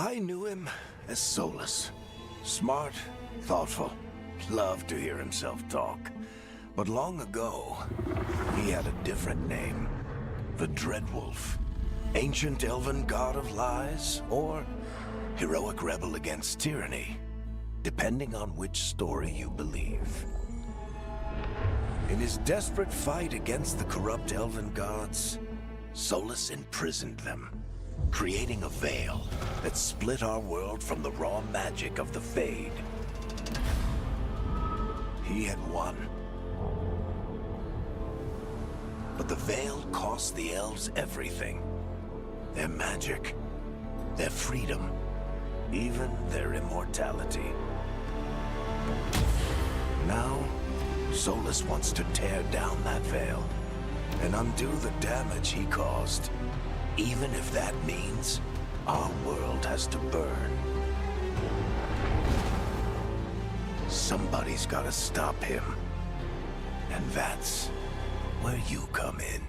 I knew him as Solus. Smart, thoughtful, loved to hear himself talk. But long ago, he had a different name. The Dreadwolf. Ancient elven god of lies, or heroic rebel against tyranny, depending on which story you believe. In his desperate fight against the corrupt elven gods, Solus imprisoned them, creating a veil that split our world from the raw magic of the Fade. He had won. But the veil cost the elves everything. Their magic, their freedom, even their immortality. Now, Solus wants to tear down that veil and undo the damage he caused, even if that means our world has to burn. Somebody's gotta stop him, and that's where you come in.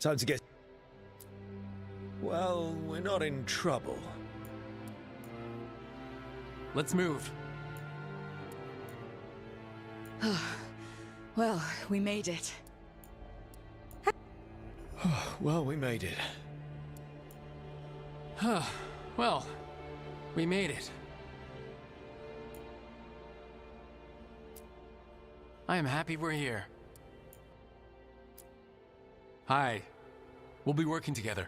Time to get... Well, we're not in trouble. Let's move. Well, we made it. Well, we made it. Well, we made it. I am happy we're here. Hi. We'll be working together.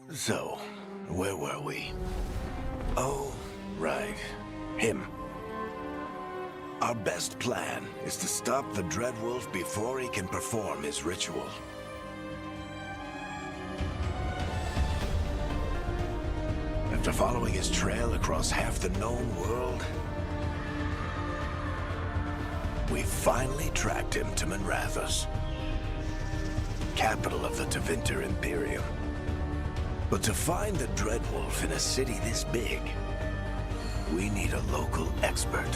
So, where were we? Oh, right. Him. Our best plan is to stop the Dreadwolf before he can perform his ritual. After following his trail across half the known world, we finally tracked him to Manrathus, capital of the Tevinter Imperium. But to find the Dreadwolf in a city this big, we need a local expert.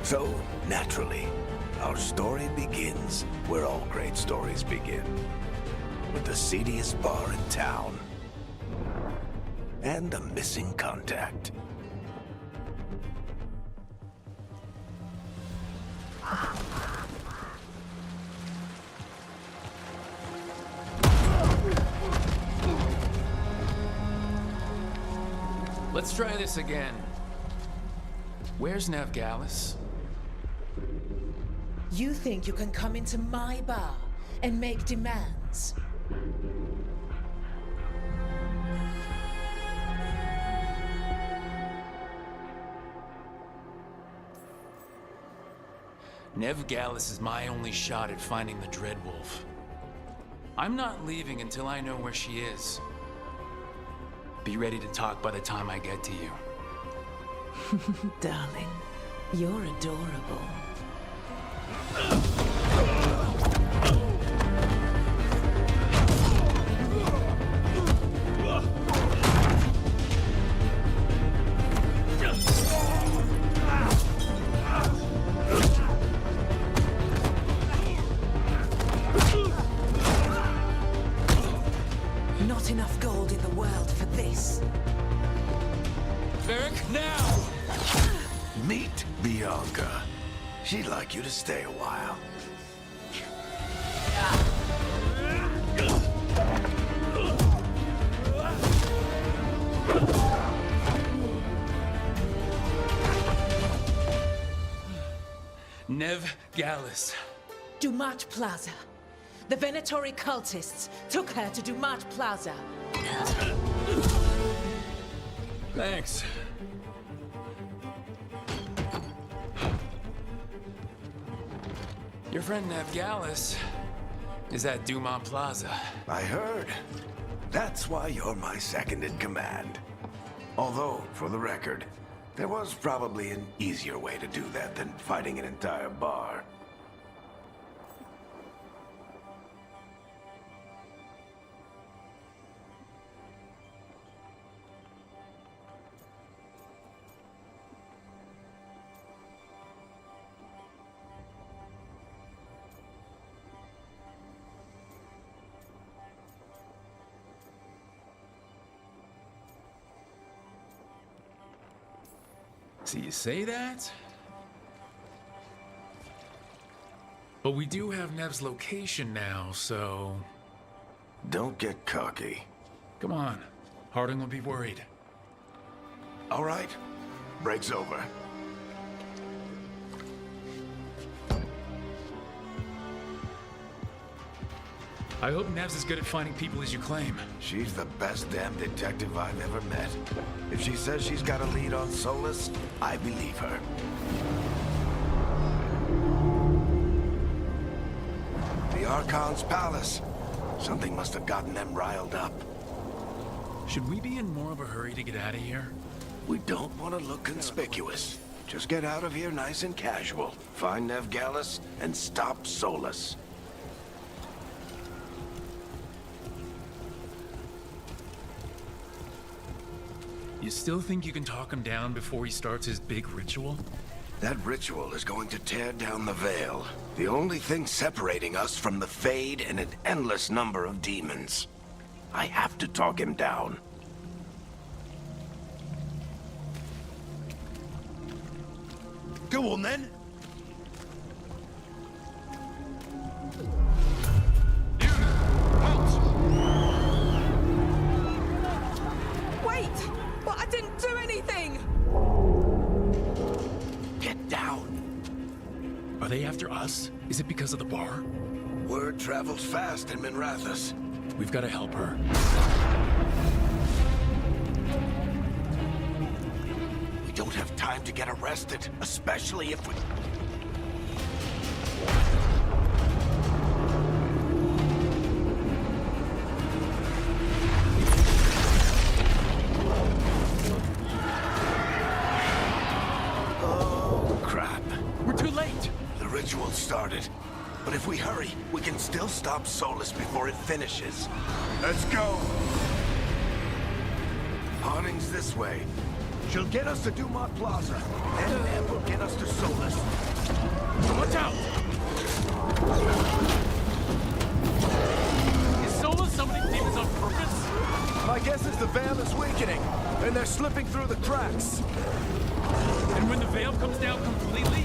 So, naturally, our story begins where all great stories begin. With the seediest bar in town. And a missing contact. Let's try this again. Where's Navgalis? You think you can come into my bar and make demands? Navgalis is my only shot at finding the Dreadwolf. I'm not leaving until I know where she is. Be ready to talk by the time I get to you. Darling, you're adorable. Not enough gold in the world for this. Varric, now! Meet Bianca. She'd like you to stay a while. Navgalis. Dumat Plaza. The Venatori cultists took her to Dumat Plaza. Thanks. Your friend Navgalis is at Dumont Plaza. I heard. That's why you're my second in command. Although, for the record, there was probably an easier way to do that than fighting an entire bar. So you say that? But we do have Nev's location now, so... Don't get cocky. Come on. Harding will be worried. All right. Break's over. I hope Nev's as good at finding people as you claim. She's the best damn detective I've ever met. If she says she's got a lead on Solus, I believe her. The Archon's palace. Something must have gotten them riled up. Should we be in more of a hurry to get out of here? We don't want to look conspicuous. Just get out of here nice and casual. Find Nev Gallus and stop Solus. You still think you can talk him down before he starts his big ritual? That ritual is going to tear down the veil. The only thing separating us from the Fade and an endless number of demons. I have to talk him down. Go on then. Wait! But I didn't do anything! Get down. Are they after us? Is it because of the bar? Word travels fast in Minrathous. We've got to help her. We don't have time to get arrested, especially if we... Oh, crap. We're too late! The ritual started. But if we hurry, we can still stop Solus before it finishes. Let's go! Harding's this way. She'll get us to Dumont Plaza, and then will get us to Solus. Watch out! Is Solus summoning demons on purpose? My guess is the veil is weakening, and they're slipping through the cracks. And when the veil comes down completely?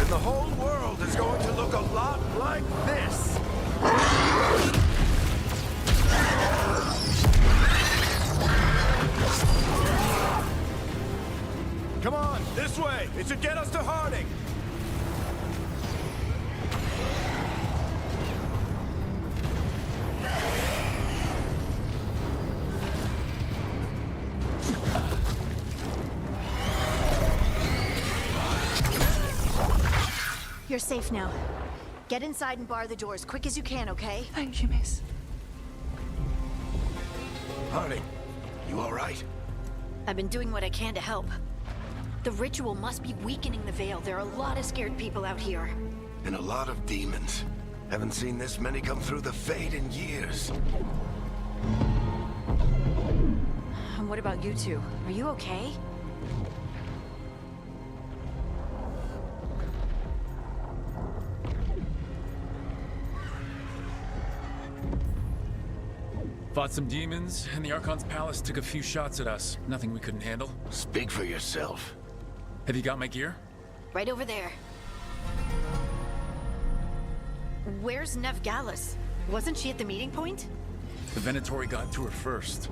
And the whole world is going to look a lot like this. Come on, this way. It should get us to Harding. You're safe now. Get inside and bar the doors quick as you can, okay? Thank you, miss. Harding, you all right? I've been doing what I can to help. The ritual must be weakening the veil. There are a lot of scared people out here. And a lot of demons. Haven't seen this many come through the Fade in years. And what about you two? Are you okay? Fought some demons, and the Archon's palace took a few shots at us. Nothing we couldn't handle. Speak for yourself. Have you got my gear? Right over there. Where's Nev Gallus? Wasn't she at the meeting point? The Venatori got to her first.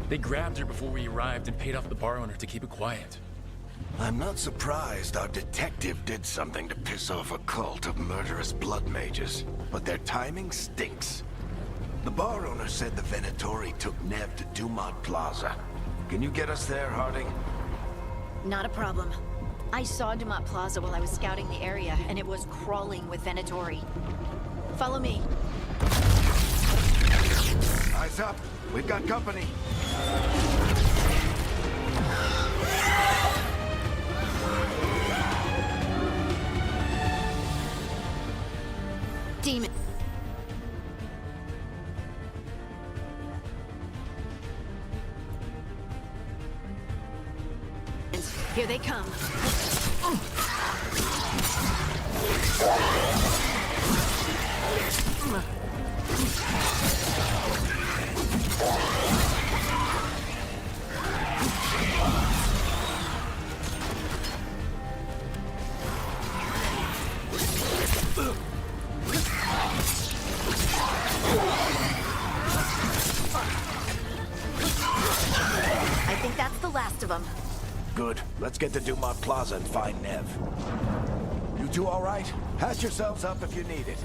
They grabbed her before we arrived and paid off the bar owner to keep it quiet. I'm not surprised our detective did something to piss off a cult of murderous blood mages, but their timing stinks. The bar owner said the Venatori took Nev to Dumont Plaza. Can you get us there, Harding? Not a problem. I saw Dumont Plaza while I was scouting the area, and it was crawling with Venatori. Follow me. Eyes up. We've got company. Demon. Here they come. I think that's the last of them. Good. Let's get to Dumont Plaza and find Nev. You two all right? Patch yourselves up if you need it.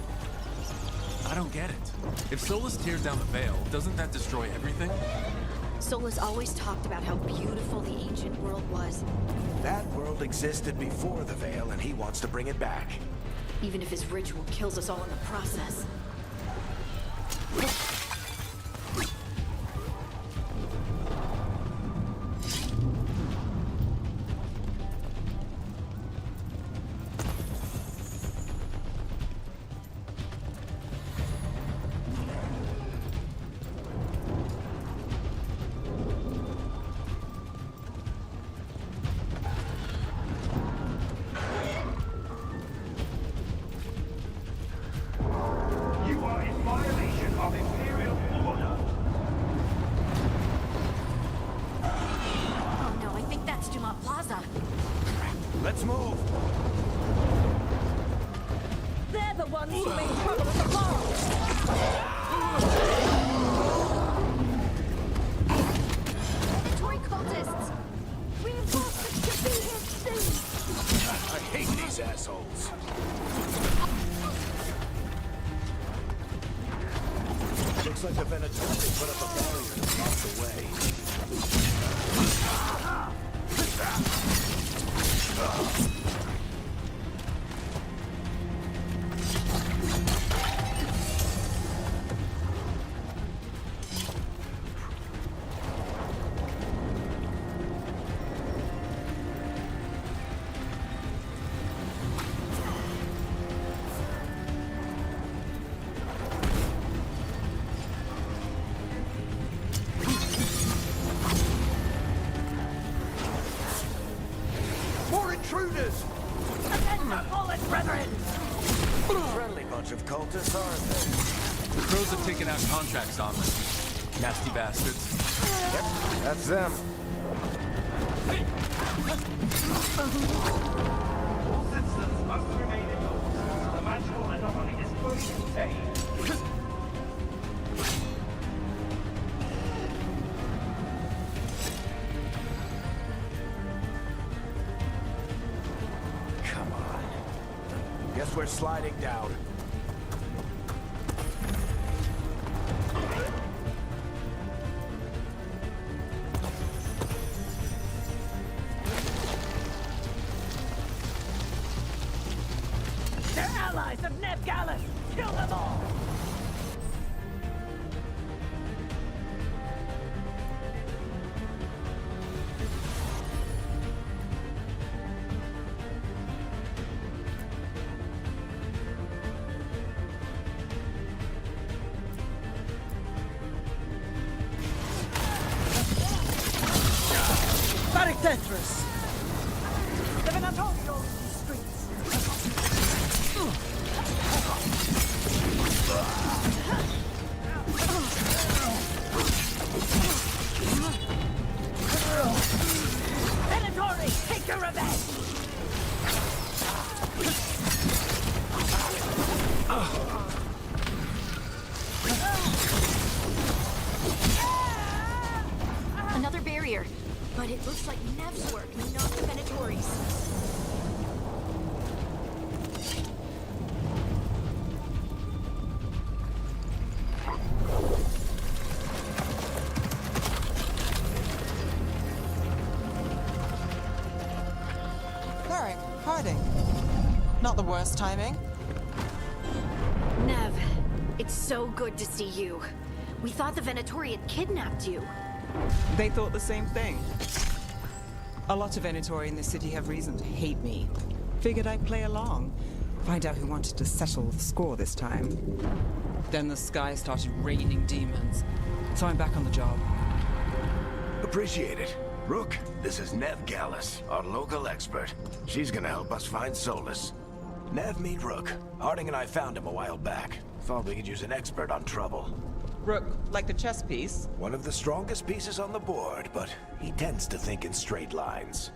I don't get it. If Solus tears down the veil, doesn't that destroy everything? Solus always talked about how beautiful the ancient world was, That world existed before the Veil, and he wants to bring it back. even if his ritual kills us all in the process. You are in violation of Imperial order. Oh no, I think that's Dumont Plaza. Let's move! They're the ones who made trouble at the farm! Mandatory cultists! Reinforcements should be here soon! I hate these assholes. Looks like the Venatori put up a barrier to block the way. More intruders! Friendly bunch of cultists, aren't they? The crows have taken out contracts on them. Nasty bastards. That's them. All citizens must remain indoors until the magical anomaly is fully contained. Come on. Guess we're sliding down. They're allies of Neb Gallus! Kill them all! Tetris! The Venatorial streets! Venatori, take your revenge! Another barrier, but it looks like Nev's work, not the Venatori's. Cleric, hiding. Not the worst timing. Nev, it's so good to see you. We thought the Venatori had kidnapped you. They thought the same thing. A lot of Venatori in the city have reason to hate me. Figured I'd play along. Find out who wanted to settle the score this time. Then the sky started raining demons. So I'm back on the job. Appreciate it. Rook, this is Neb Gallus, our local expert. She's gonna help us find Solus. Nev, meet Rook. Harding and I found him a while back. Thought we could use an expert on trouble. Rook, like the chess piece? One of the strongest pieces on the board, but he tends to think in straight lines.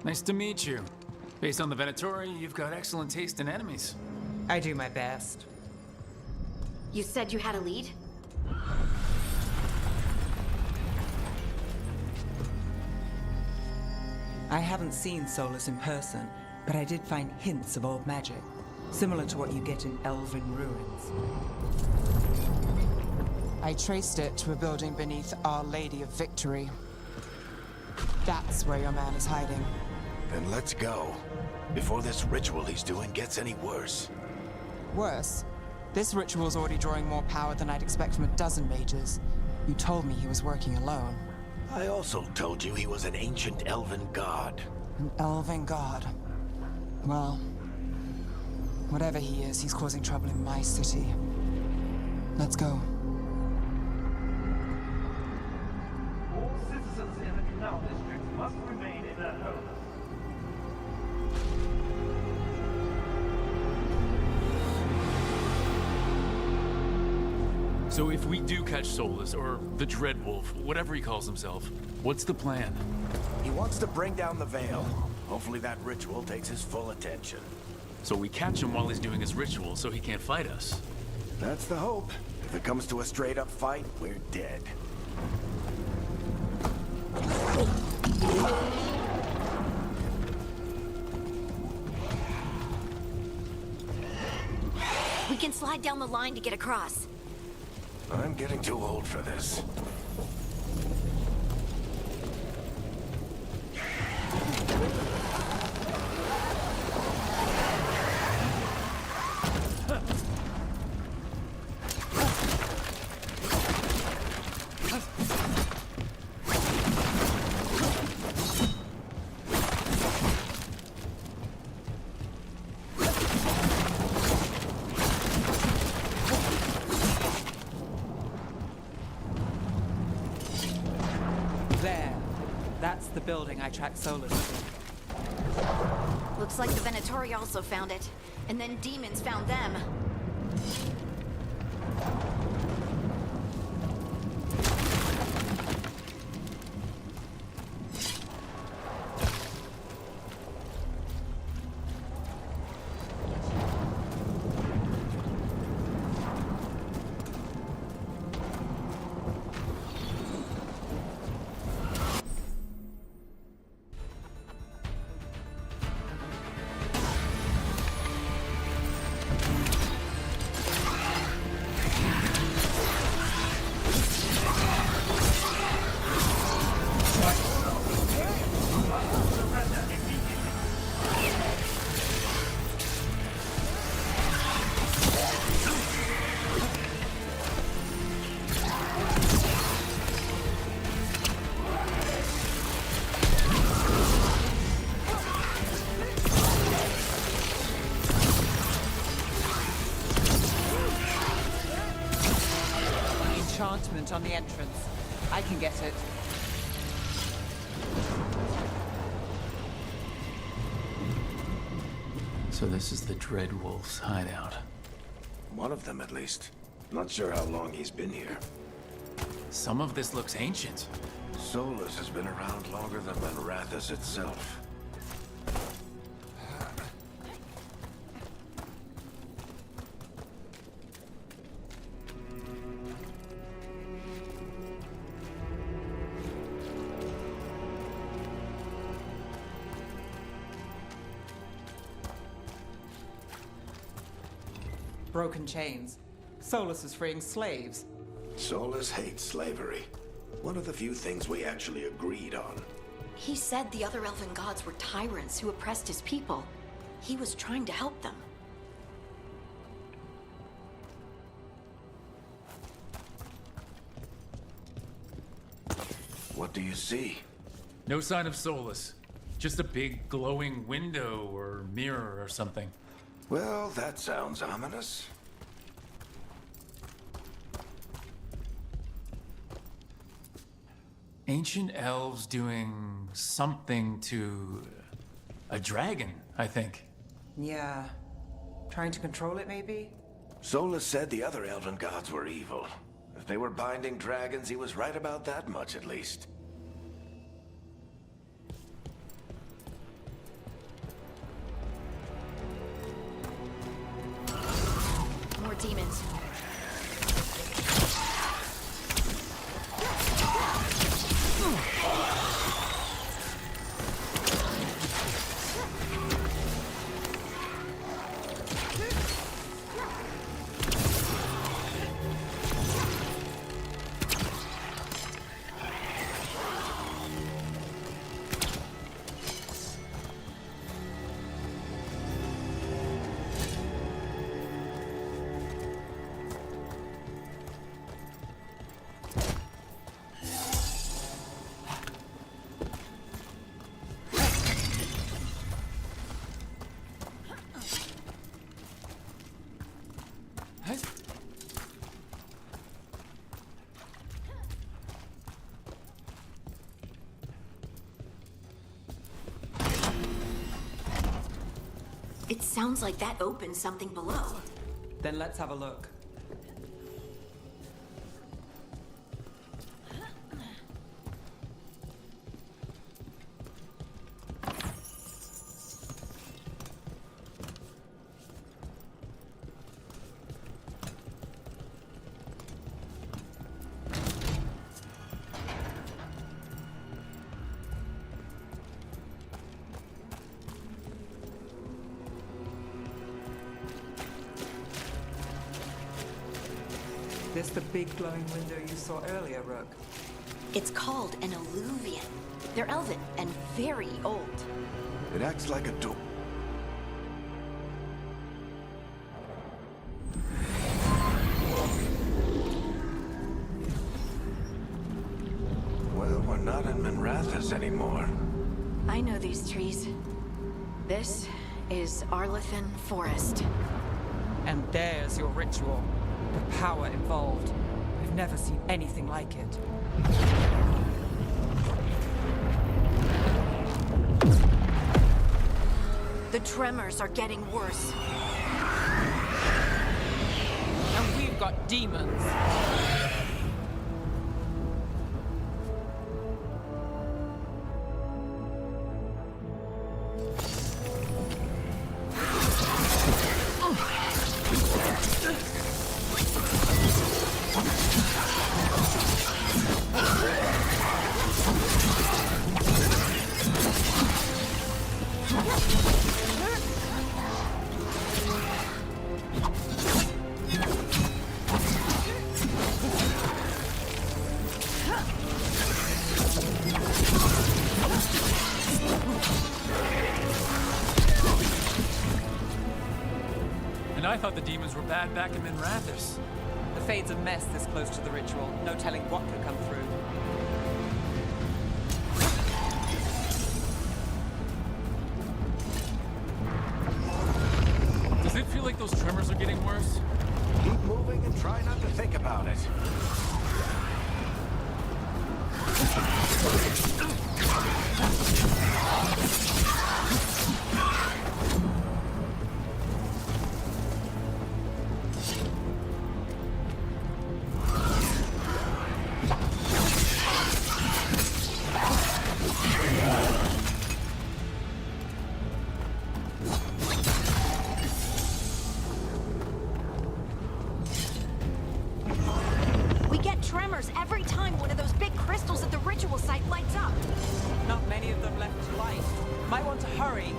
Nice to meet you. Based on the Venatori, you've got excellent taste in enemies. I do my best. You said you had a lead? I haven't seen Solus in person, but I did find hints of old magic, similar to what you get in elven ruins. I traced it to a building beneath Our Lady of Victory. That's where your man is hiding. Then let's go. Before this ritual he's doing gets any worse. Worse, this ritual's already drawing more power than I'd expect from a dozen mages. You told me he was working alone. I also told you he was an ancient elven god. An elven god. Well, whatever he is, he's causing trouble in my city. Let's go. All citizens in the Canal District must remain in their homes. So if we do catch Solus, or the Dreadwolf, whatever he calls himself, what's the plan? He wants to bring down the veil. Hopefully that ritual takes his full attention. So we catch him while he's doing his ritual, so he can't fight us. That's the hope. If it comes to a straight-up fight, we're dead. We can slide down the line to get across. I'm getting too old for this. There. That's the building I tracked Solus to. Looks like the Venatori also found it. And then demons found them. Enchantment on the entrance. I can get it. So this is the Dreadwolf's hideout. One of them, at least. Not sure how long he's been here. Some of this looks ancient. Solus has been around longer than Manrathus itself. Broken chains. Solus is freeing slaves. Solus hates slavery. One of the few things we actually agreed on. He said the other elven gods were tyrants who oppressed his people. He was trying to help them. What do you see? No sign of Solus. Just a big glowing window or mirror or something. Well, that sounds ominous. Ancient elves doing something to a dragon, I think. Yeah. Trying to control it, maybe? Solus said the other elven gods were evil. If they were binding dragons, he was right about that much, at least. More demons. It sounds like that opens something below. Then let's have a look. This the big glowing window you saw earlier, Rook? It's called an alluvian. They're elven and very old. It acts like a door. Well, we're not in Minrathous anymore. I know these trees. This is Arlethan Forest. And there's your ritual. The power involved. I've never seen anything like it. The tremors are getting worse. And we've got demons. I thought the demons were bad back in Minrathous. The Fade's a mess this close to the ritual. No telling what could come through. Does it feel like those tremors are getting worse? Keep moving and try not to think about it. Tremors every time one of those big crystals at the ritual site lights up. Not many of them left to light. Might want to hurry.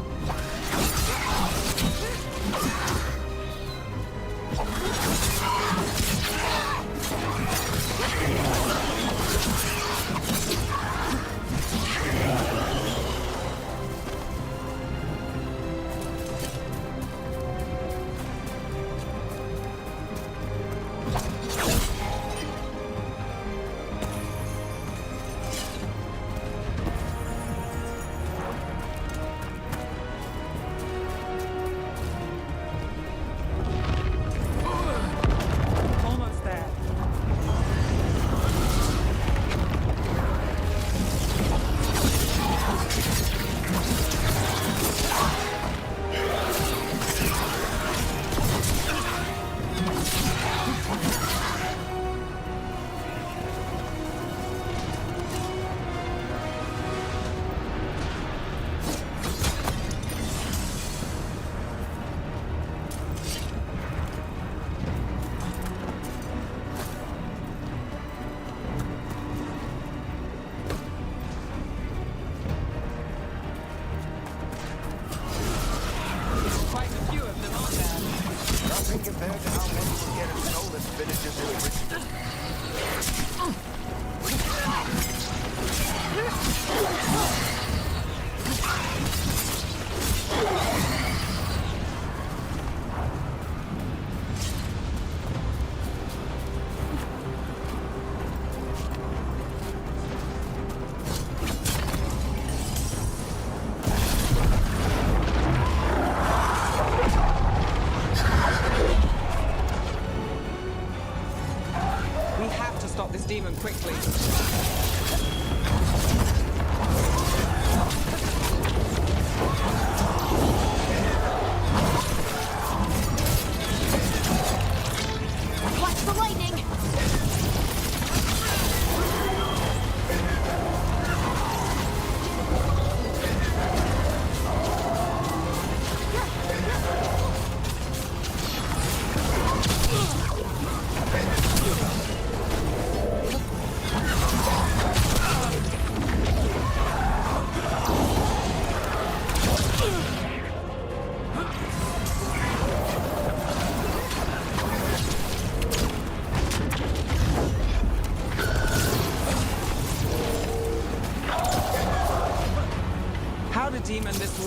Compared to how many will get a soulless finishes in a ritual. This demon quickly.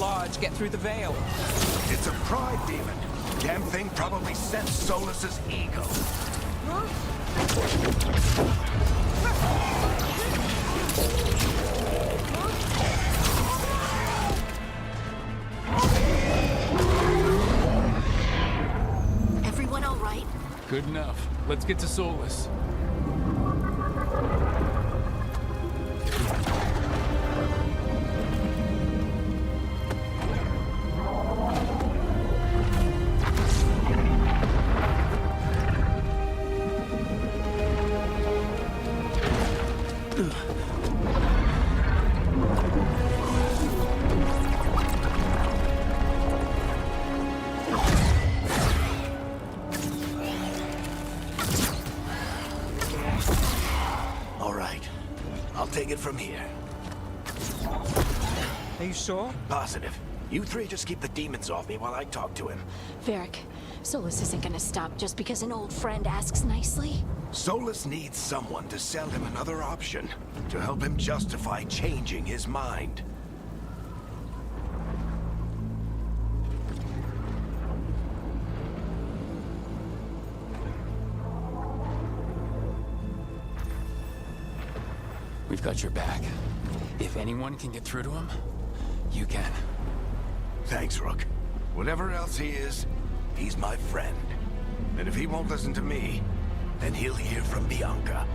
lodge get through the veil? It's a pride demon. Damn thing probably sensed Solus's ego. Everyone all right? Good enough. Let's get to Solus. All right. I'll take it from here. Are you sure? Positive. You three just keep the demons off me while I talk to him. Varric, Solus isn't gonna stop just because an old friend asks nicely. Solus needs someone to sell him another option, to help him justify changing his mind. We've got your back. If anyone can get through to him, you can. Thanks, Rook. Whatever else he is, he's my friend. And if he won't listen to me, then he'll hear from Bianca.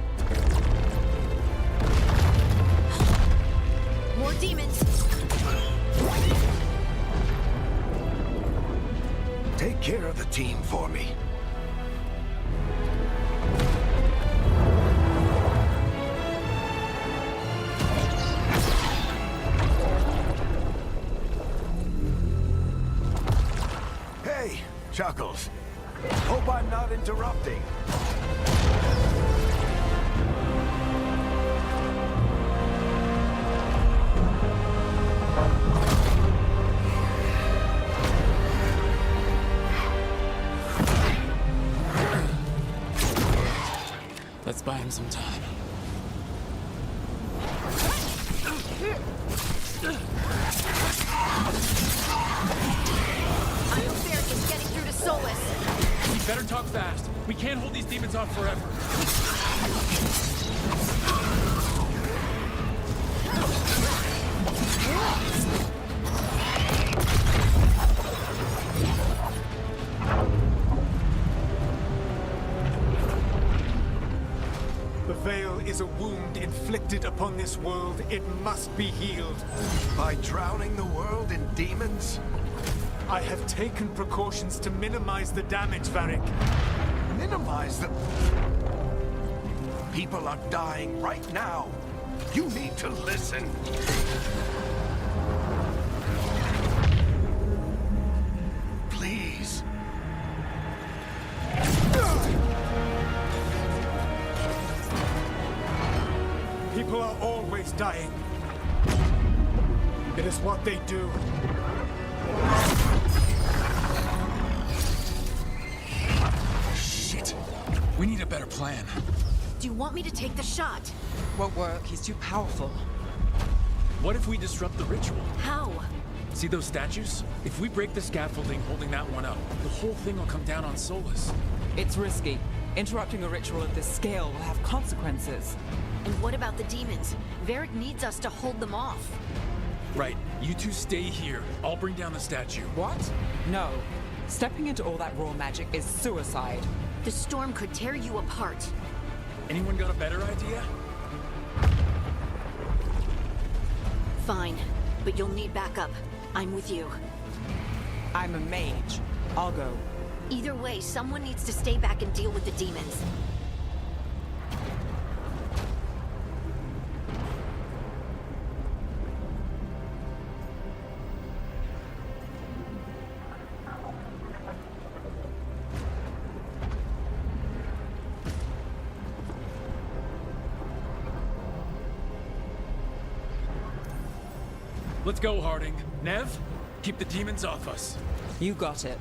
More demons! Take care of the team for me. Hey, Chuckles. Hope I'm not interrupting. Let's buy him some time. I hope Varric is getting through to Solus. We better talk fast. We can't hold these demons off forever. The veil is a wound inflicted upon this world. It must be healed. By drowning the world in demons? I have taken precautions to minimize the damage, Varric. Minimize the... People are dying right now. You need to listen. Please. People are always dying. It is what they do. Shit. We need a better plan. Do you want me to take the shot? Won't work. He's too powerful. What if we disrupt the ritual? How? See those statues? If we break the scaffolding holding that one up, the whole thing will come down on Solus. It's risky. Interrupting a ritual of this scale will have consequences. And what about the demons? Varric needs us to hold them off. Right. You two stay here. I'll bring down the statue. What? No. Stepping into all that raw magic is suicide. The storm could tear you apart. Anyone got a better idea? Fine, but you'll need backup. I'm with you. I'm a mage. I'll go. Either way, someone needs to stay back and deal with the demons. Let's go, Harding. Nev, keep the demons off us. You got it.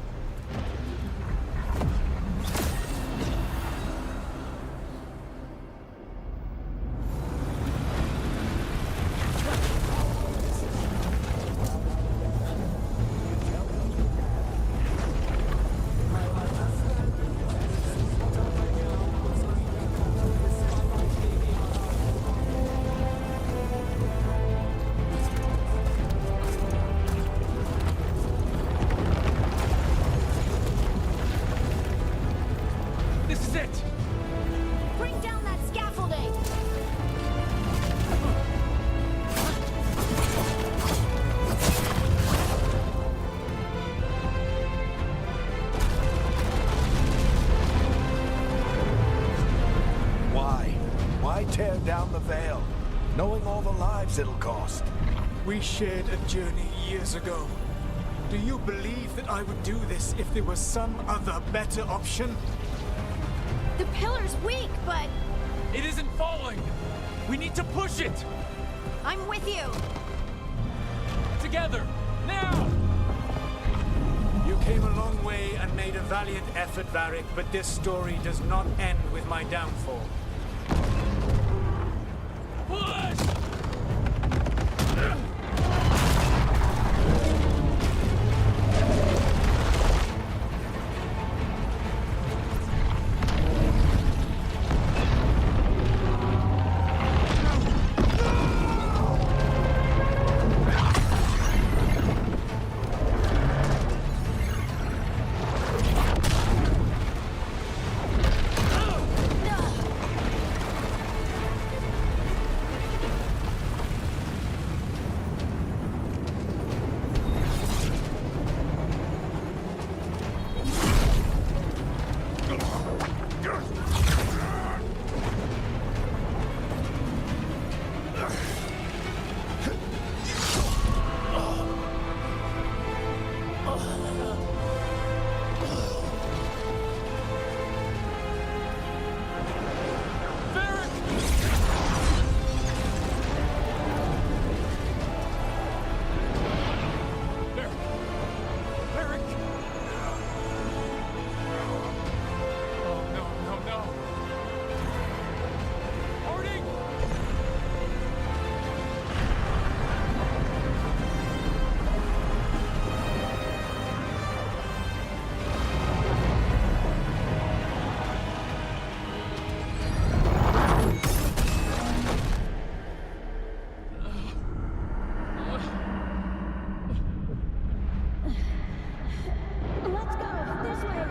it! Bring down that scaffolding! Why tear down the veil, knowing all the lives it'll cost? We shared a journey years ago. Do you believe that I would do this if there was some other better option? The pillar's weak, but It isn't falling! We need to push it! I'm with you. Together! Now! You came a long way and made a valiant effort, Varric, but this story does not end with my downfall. Push! Let's go. This way.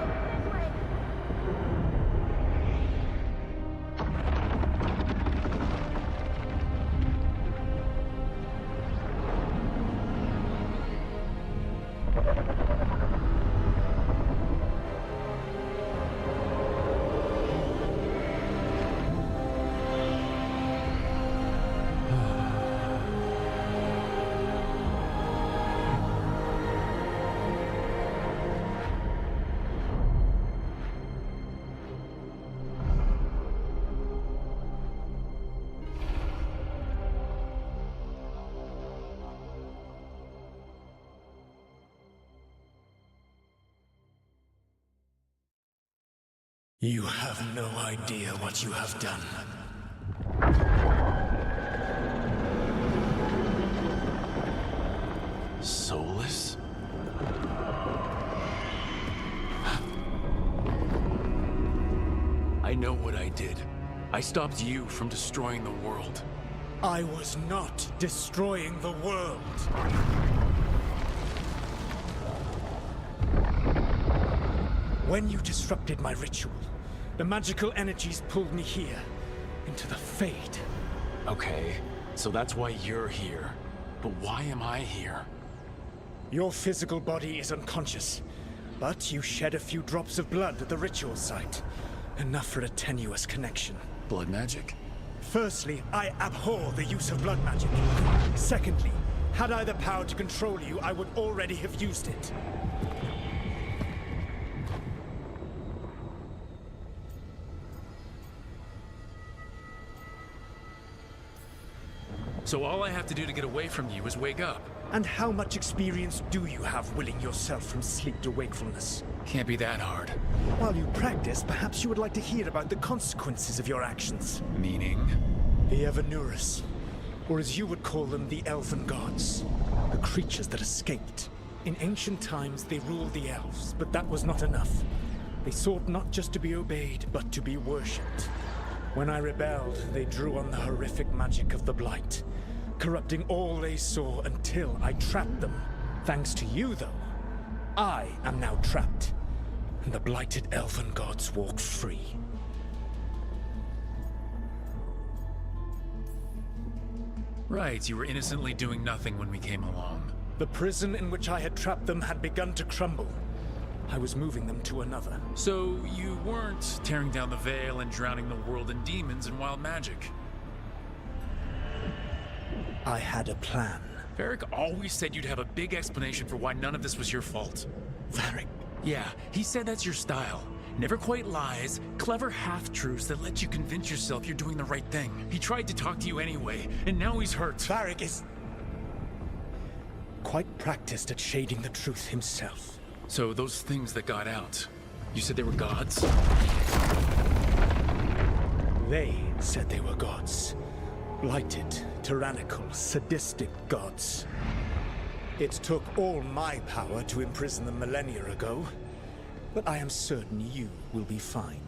You have no idea what you have done. Soulless? I know what I did. I stopped you from destroying the world. I was not destroying the world. When you disrupted my ritual, the magical energies pulled me here, into the Fade. Okay, so that's why you're here. But why am I here? Your physical body is unconscious, but you shed a few drops of blood at the ritual site. Enough for a tenuous connection. Blood magic? Firstly, I abhor the use of blood magic. Secondly, had I the power to control you, I would already have used it. So all I have to do to get away from you is wake up. And how much experience do you have willing yourself from sleep to wakefulness? Can't be that hard. While you practice, perhaps you would like to hear about the consequences of your actions. Meaning? The Evanurus, or as you would call them, the Elven Gods. The creatures that escaped. In ancient times, they ruled the elves, but that was not enough. They sought not just to be obeyed, but to be worshipped. When I rebelled, they drew on the horrific magic of the Blight, corrupting all they saw until I trapped them. Thanks to you, though, I am now trapped, and the blighted Elven Gods walk free. Right, you were innocently doing nothing when we came along. The prison in which I had trapped them had begun to crumble. I was moving them to another. So you weren't tearing down the veil and drowning the world in demons and wild magic. I had a plan. Varric always said you'd have a big explanation for why none of this was your fault. Varric. Yeah, he said that's your style. Never quite lies, clever half-truths that let you convince yourself you're doing the right thing. He tried to talk to you anyway, and now he's hurt. Varric is quite practiced at shading the truth himself. So those things that got out, you said they were gods? They said they were gods. Blighted, tyrannical, sadistic gods. It took all my power to imprison them millennia ago, but I am certain you will be fine.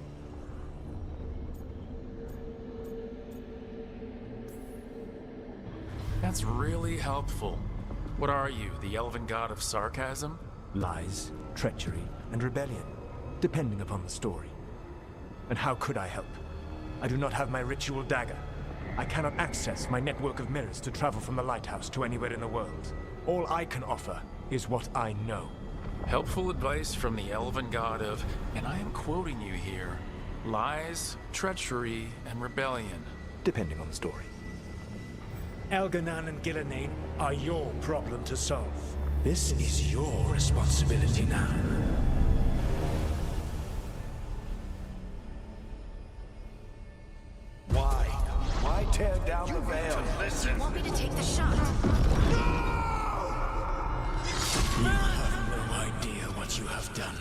That's really helpful. What are you, the elven god of sarcasm? Lies, treachery, and rebellion, depending upon the story. And how could I help? I do not have my ritual dagger. I cannot access my network of mirrors to travel from the lighthouse to anywhere in the world. All I can offer is what I know. Helpful advice from the elven god of, and I am quoting you here, lies, treachery, and rebellion. Depending on the story. Elganan and Gillenane are your problem to solve. This is your responsibility now. Why tear down the veil? Listen. Want me to take the shot? You have no idea what you have done.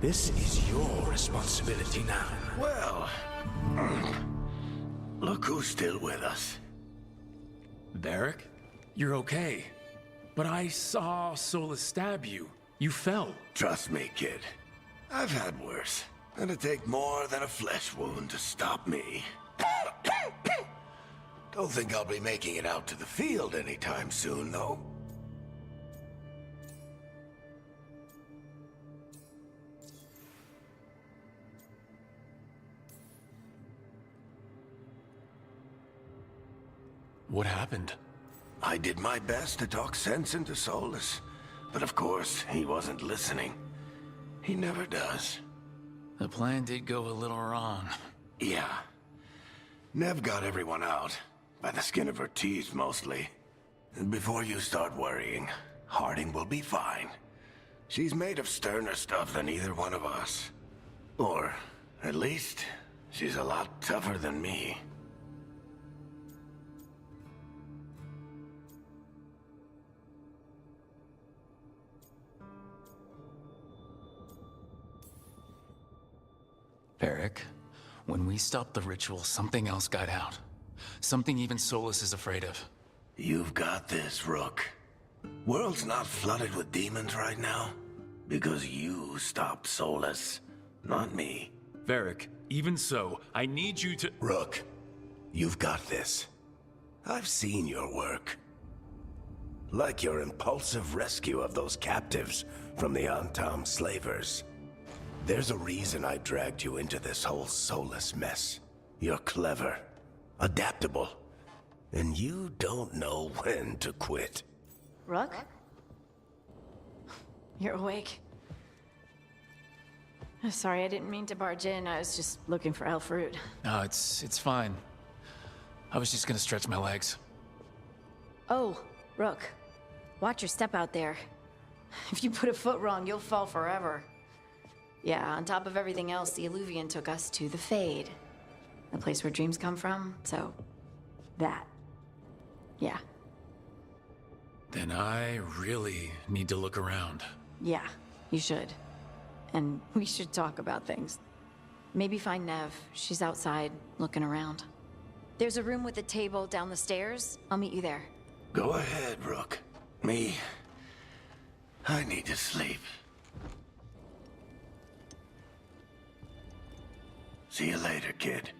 This is your responsibility now. Well, look who's still with us. Varric? You're okay. But I saw Solus stab you. You fell. Trust me, kid. I've had worse. It'd take more than a flesh wound to stop me. Don't think I'll be making it out to the field anytime soon, though. What happened? I did my best to talk sense into Solus, but of course, he wasn't listening. He never does. The plan did go a little wrong. Yeah. Nev got everyone out. By the skin of her teeth, mostly. And before you start worrying, Harding will be fine. She's made of sterner stuff than either one of us. Or, at least, she's a lot tougher than me. Varric, when we stopped the ritual, something else got out. Something even Solus is afraid of. You've got this, Rook. World's not flooded with demons right now. Because you stopped Solus, not me. Varric, even so, I need you to— Rook, you've got this. I've seen your work. Like your impulsive rescue of those captives from the Antam slavers. There's a reason I dragged you into this whole Solus mess. You're clever, adaptable, and you don't know when to quit. Rook? You're awake. Sorry, I didn't mean to barge in. I was just looking for elf fruit. No, it's fine. I was just gonna stretch my legs. Oh, Rook. Watch your step out there. If you put a foot wrong, you'll fall forever. Yeah, on top of everything else, the Illuvian took us to the Fade. The place where dreams come from, so... that. Yeah. Then I really need to look around. Yeah, you should. And we should talk about things. Maybe find Nev. She's outside, looking around. There's a room with a table down the stairs. I'll meet you there. Go ahead, Rook. Me, I need to sleep. See you later, kid.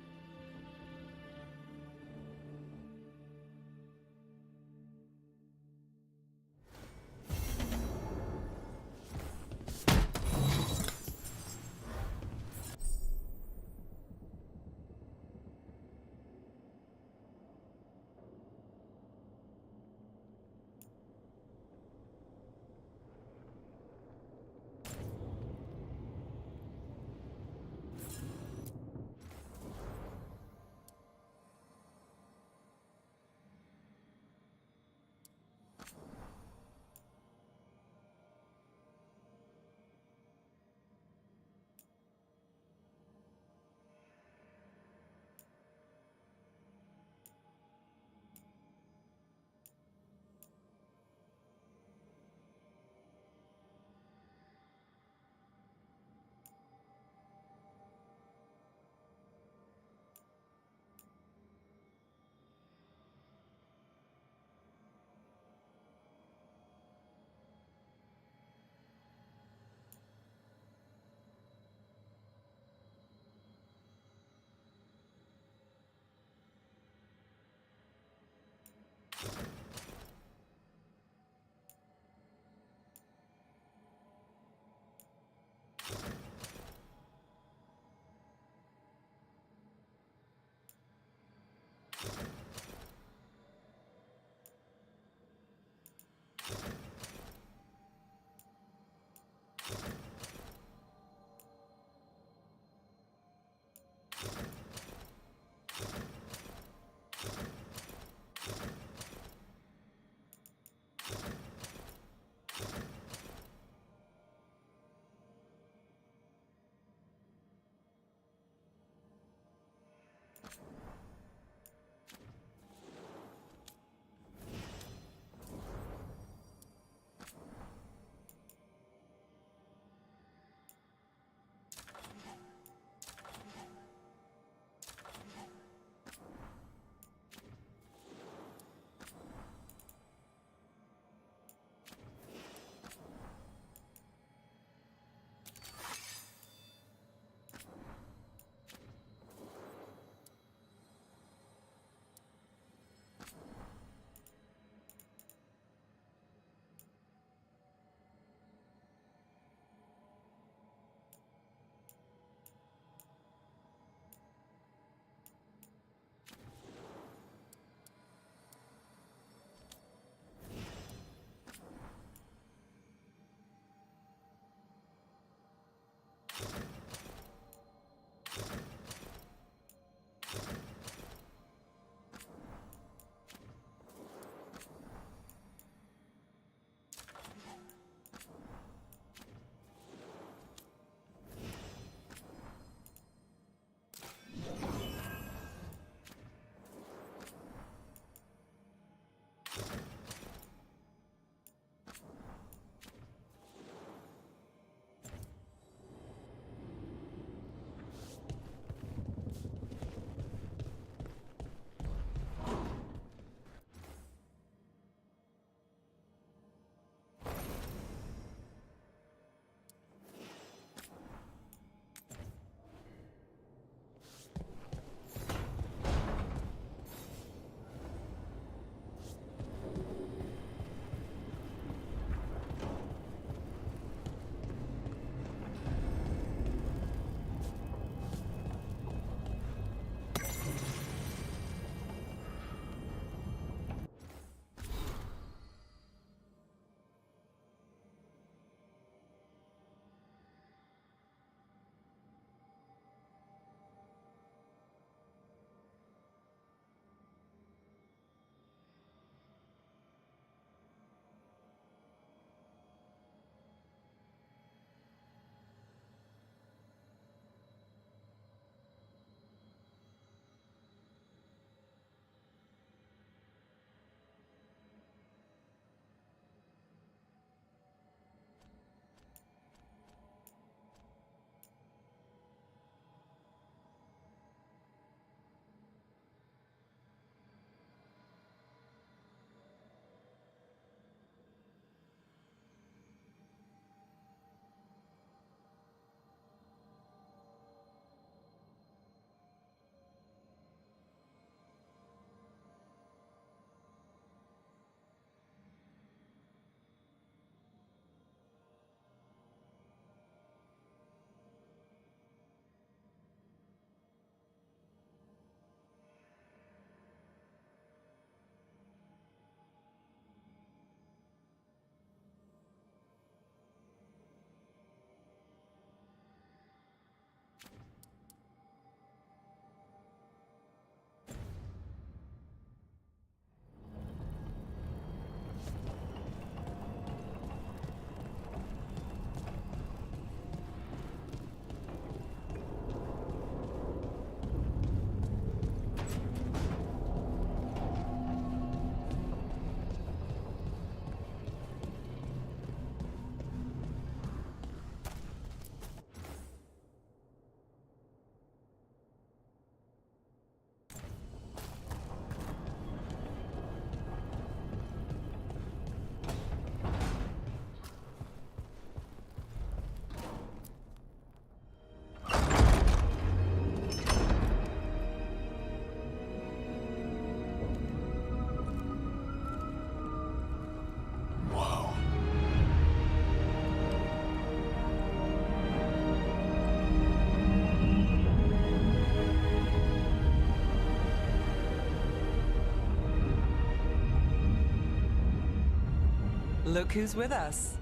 Look who's with us.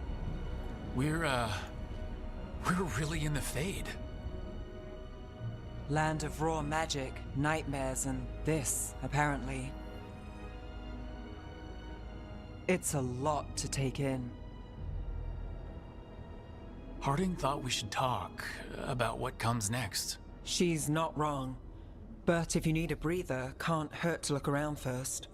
We're really in the Fade. Land of raw magic, nightmares, and this, apparently. It's a lot to take in. Harding thought we should talk about what comes next. She's not wrong. But if you need a breather, can't hurt to look around first.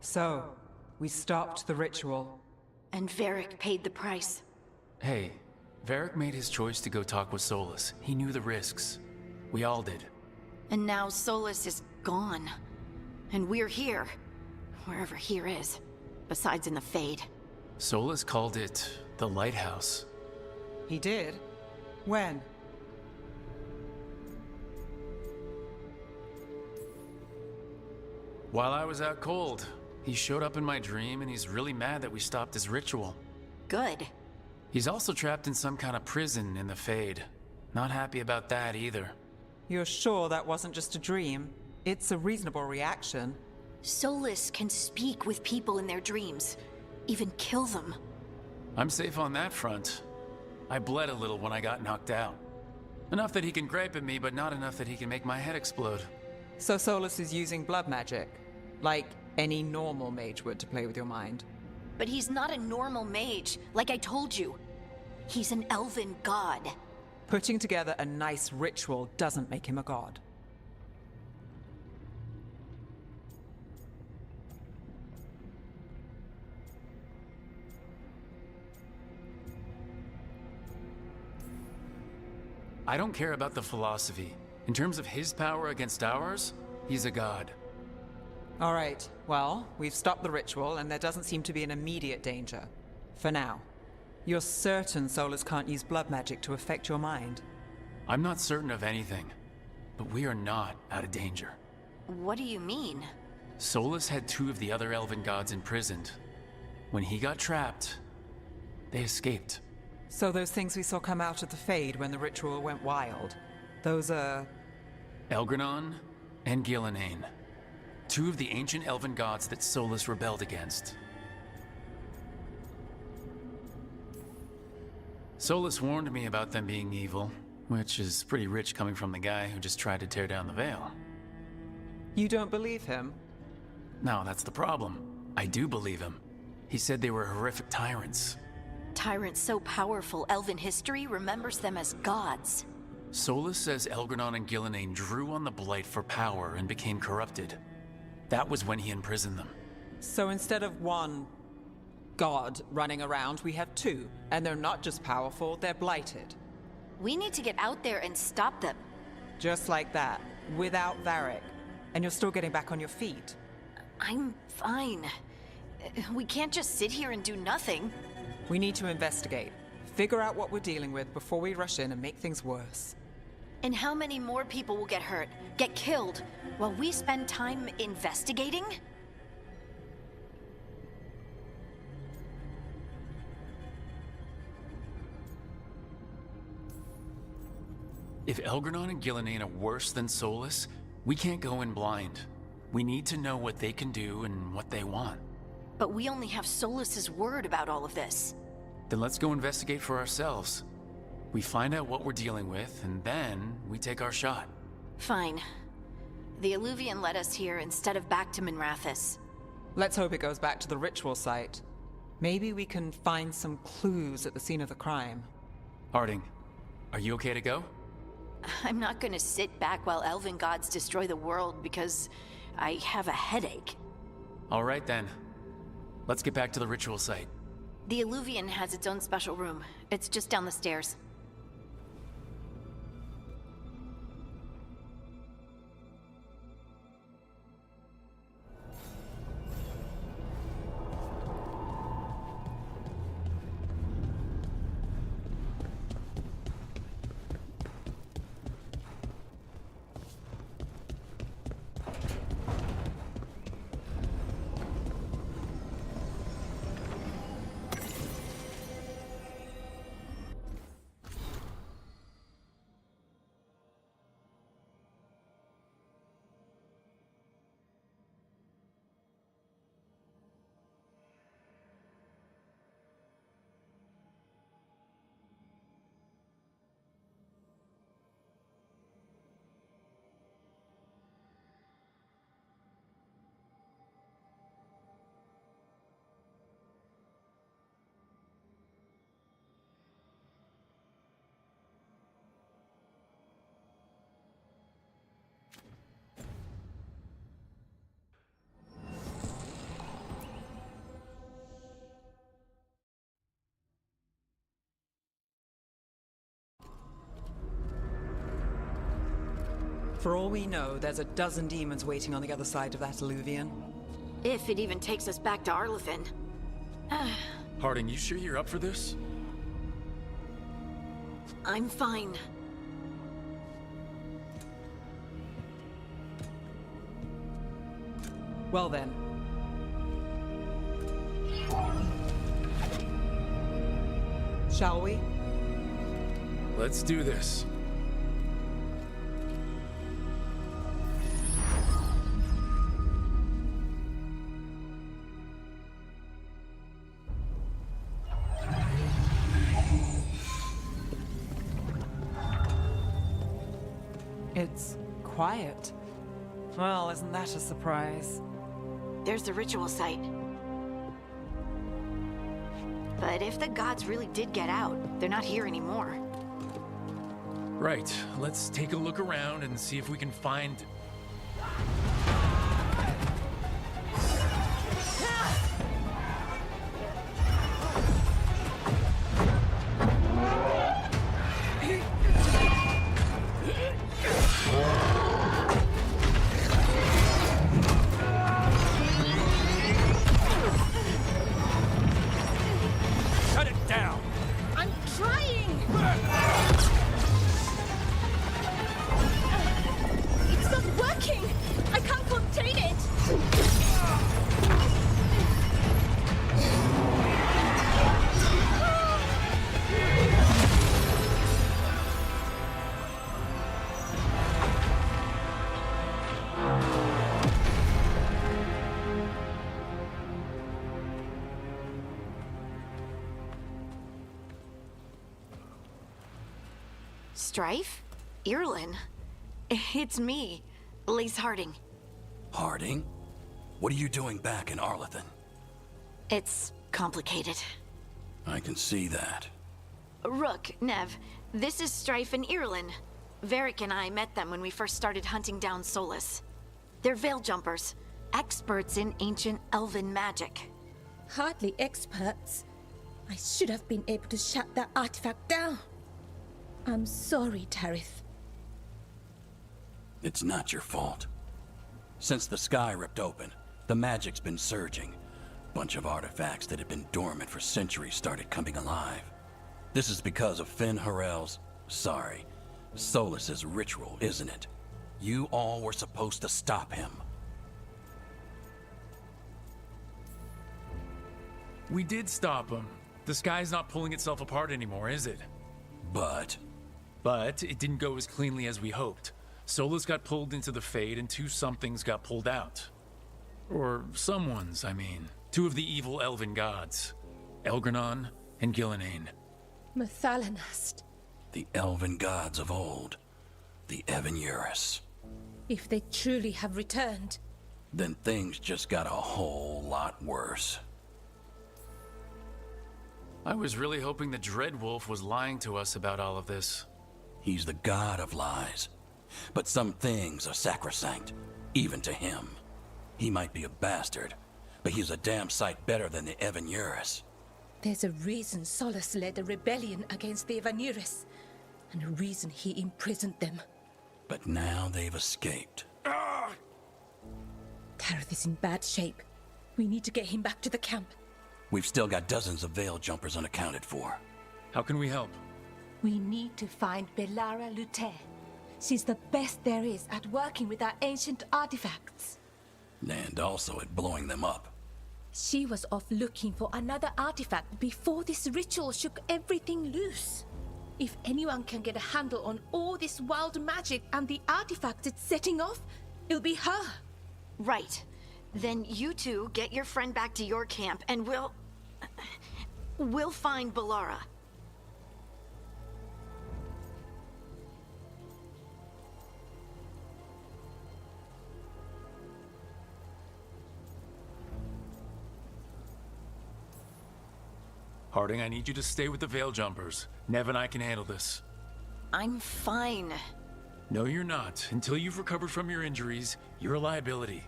So, we stopped the ritual. And Varric paid the price. Hey, Varric made his choice to go talk with Solus. He knew the risks. We all did. And now Solus is gone. And we're here. Wherever here is. Besides in the Fade. Solus called it the Lighthouse. He did? When? While I was out cold, he showed up in my dream and he's really mad that we stopped his ritual. Good. He's also trapped in some kind of prison in the Fade. Not happy about that either. You're sure that wasn't just a dream? It's a reasonable reaction. Solus can speak with people in their dreams. Even kill them. I'm safe on that front. I bled a little when I got knocked out. Enough that he can gripe at me, but not enough that he can make my head explode. So Solus is using blood magic? Like any normal mage would to play with your mind? But he's not a normal mage, like I told you. He's an elven god. Putting together a nice ritual doesn't make him a god. I don't care about the philosophy. In terms of his power against ours, he's a god. All right, well, we've stopped the ritual and there doesn't seem to be an immediate danger. For now. You're certain Solus can't use blood magic to affect your mind? I'm not certain of anything, but we are not out of danger. What do you mean? Solus had 2 of the other elven gods imprisoned. When he got trapped, they escaped. So those things we saw come out of the Fade when the ritual went wild, those are... Elgranon and Gillenane. 2 of the ancient elven gods that Solus rebelled against. Solus warned me about them being evil, which is pretty rich coming from the guy who just tried to tear down the veil. You don't believe him? No, that's the problem. I do believe him. He said they were horrific tyrants. Tyrants so powerful, elven history remembers them as gods. Solus says Elgranon and Gillenane drew on the Blight for power and became corrupted. That was when he imprisoned them. So instead of one god running around, we have 2. And they're not just powerful, they're blighted. We need to get out there and stop them. Just like that, without Varric. And you're still getting back on your feet. I'm fine. We can't just sit here and do nothing. We need to investigate. Figure out what we're dealing with before we rush in and make things worse. And how many more people will get hurt, get killed, while we spend time investigating? If Elgranon and Gillenane are worse than Solus, we can't go in blind. We need to know what they can do and what they want. But we only have Solus's word about all of this. Then let's go investigate for ourselves. We find out what we're dealing with, and then we take our shot. Fine. The Illuvian led us here instead of back to Minrathous. Let's hope it goes back to the ritual site. Maybe we can find some clues at the scene of the crime. Harding, are you okay to go? I'm not gonna sit back while elven gods destroy the world because I have a headache. All right then. Let's get back to the ritual site. The Illuvian has its own special room. It's just down the stairs. For all we know, there's a dozen demons waiting on the other side of that alluvion. If it even takes us back to Arlethan. Harding, you sure you're up for this? I'm fine. Well then. Shall we? Let's do this. It's quiet. Well, isn't that a surprise? There's the ritual site. But if the gods really did get out, they're not here anymore. Right, let's take a look around and see if we can find... Shut it down! I'm trying! It's not working! I can't contain it! Strife? Irlin? It's me, Lace Harding. Harding? What are you doing back in Arlethan? It's complicated. I can see that. Rook, Nev, this is Strife and Irlin. Varric and I met them when we first started hunting down Solus. They're veil jumpers, experts in ancient elven magic. Hardly experts. I should have been able to shut that artifact down. I'm sorry, Tarith. It's not your fault. Since the sky ripped open, the magic's been surging. Bunch of artifacts that had been dormant for centuries started coming alive. This is because of Finn Harel's... Solus's ritual, isn't it? You all were supposed to stop him. We did stop him. The sky's not pulling itself apart anymore, is it? But it didn't go as cleanly as we hoped. Solus got pulled into the Fade and two somethings got pulled out. Or someone's, I mean. Two of the evil elven gods. Elgranon and Gillenane. Mathalanast. the elven gods of old, the Evan-Eurus. If they truly have returned, Then things just got a whole lot worse. I was really hoping the Dreadwolf was lying to us about all of this. He's the god of lies. But some things are sacrosanct, even to him. He might be a bastard, but he's a damn sight better than the Evan-Eurus. there's a reason Solus led a rebellion against the Evan-Eurus, and a reason he imprisoned them. But now they've escaped. Tareth is in bad shape. We need to get him back to the camp. We've still got dozens of veil jumpers unaccounted for. How can we help? We need to find Belara Lute. She's the best there is at working with our ancient artifacts. And also at blowing them up. She was off looking for another artifact before this ritual shook everything loose. If anyone can get a handle on all this wild magic and the artifacts it's setting off, it'll be her. Right. Then you two get your friend back to your camp and we'll find Belara. Harding, I need you to stay with the Veil Jumpers. Nev and I can handle this. I'm fine. No, you're not. Until you've recovered from your injuries, you're a liability.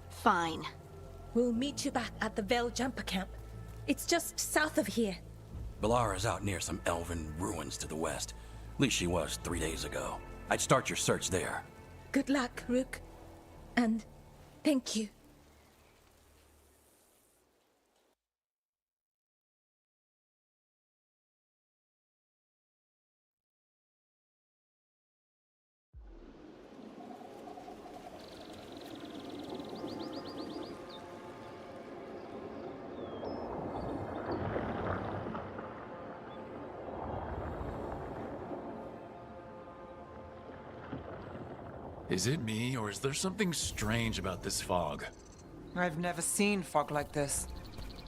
Fine. We'll meet you back at the Veil Jumper camp. It's just south of here. Belara's out near some elven ruins to the west. At least she was 3 days ago. I'd start your search there. Good luck, Rook. And thank you. Is it me, or is there something strange about this fog? I've never seen fog like this.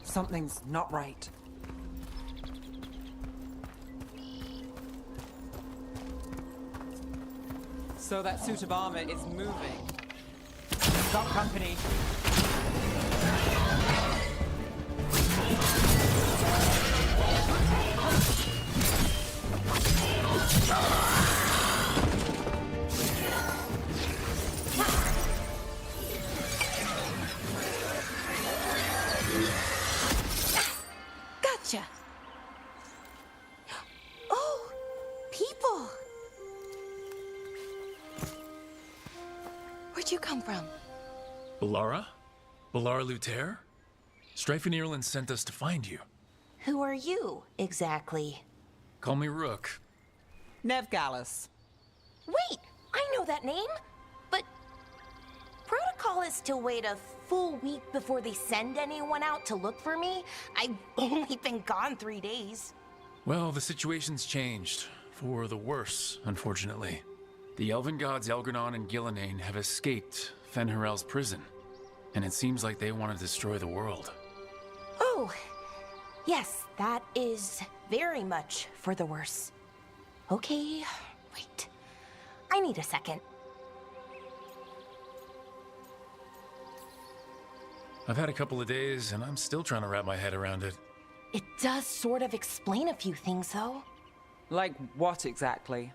Something's not right. So that suit of armor is moving. Got company. Gotcha. Oh, people. Where'd you come from? Balara? Balara Luther? Strife and Ireland sent us to find you. Who are you, exactly? Call me Rook. Nev Gallus. Wait, I know that name! But protocol is to wait a full week before they send anyone out to look for me. I've only been gone 3 days. Well, the situation's changed. For the worse, unfortunately. The elven gods Elgranon and Gillenane have escaped Fen'Harel's prison. And it seems like they want to destroy the world. Oh, yes, that is very much for the worse. Okay, wait. I need a second. I've had a couple of days, and I'm still trying to wrap my head around it. It does sort of explain a few things, though. Like what exactly?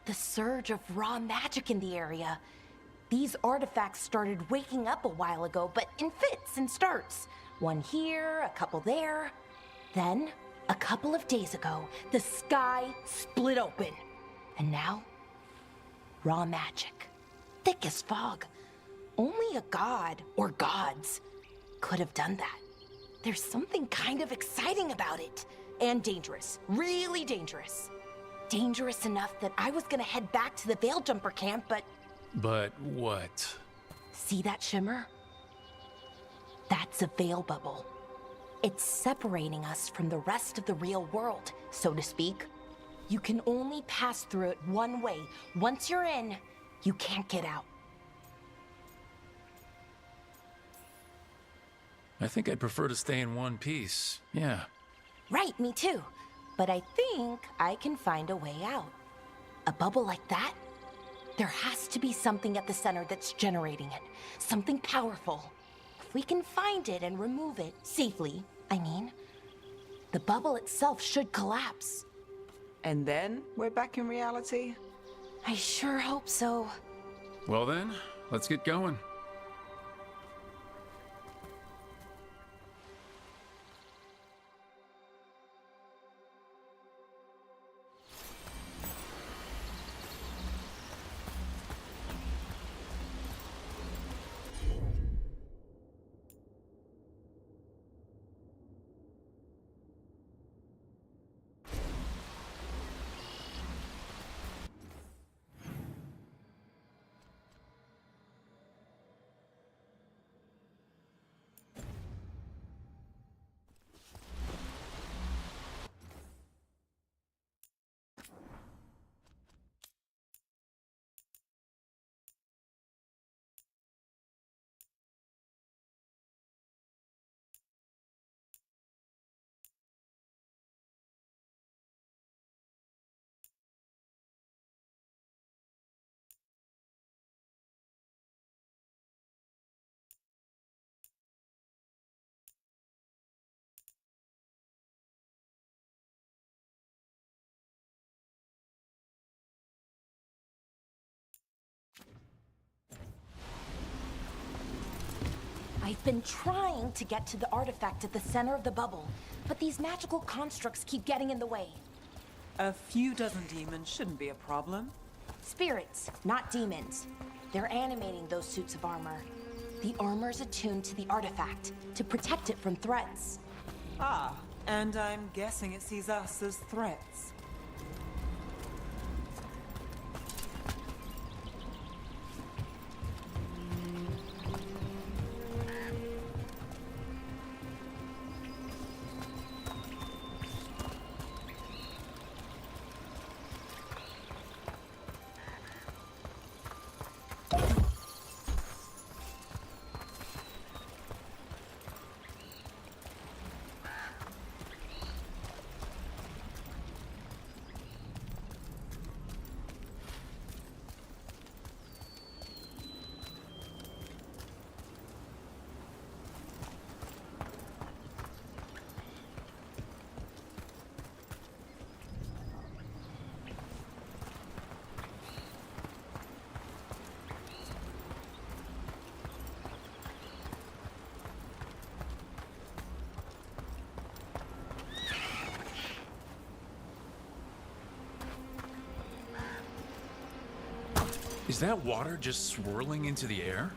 The surge of raw magic in the area. These artifacts started waking up a while ago, but in fits and starts. One here, a couple there. Then, a couple of days ago, the sky split open. And now, raw magic. Thick as fog. Only a god, or gods, could have done that. There's something kind of exciting about it. And dangerous. Really dangerous. Dangerous enough that I was gonna head back to the Veil Jumper camp, but... But what? See that shimmer? That's a veil bubble. It's separating us from the rest of the real world, so to speak. You can only pass through it one way. Once you're in, you can't get out. I think I'd prefer to stay in one piece. Yeah. Right, me too. But I think I can find a way out. A bubble like that? There has to be something at the center that's generating it. Something powerful. If we can find it and remove it, safely, I mean, the bubble itself should collapse. And then we're back in reality? I sure hope so. Well then, let's get going. I've been trying to get to the artifact at the center of the bubble, but these magical constructs keep getting in the way. A few dozen demons shouldn't be a problem. Spirits, not demons. They're animating those suits of armor. The armor's attuned to the artifact to protect it from threats. Ah, and I'm guessing it sees us as threats. Is that water just swirling into the air?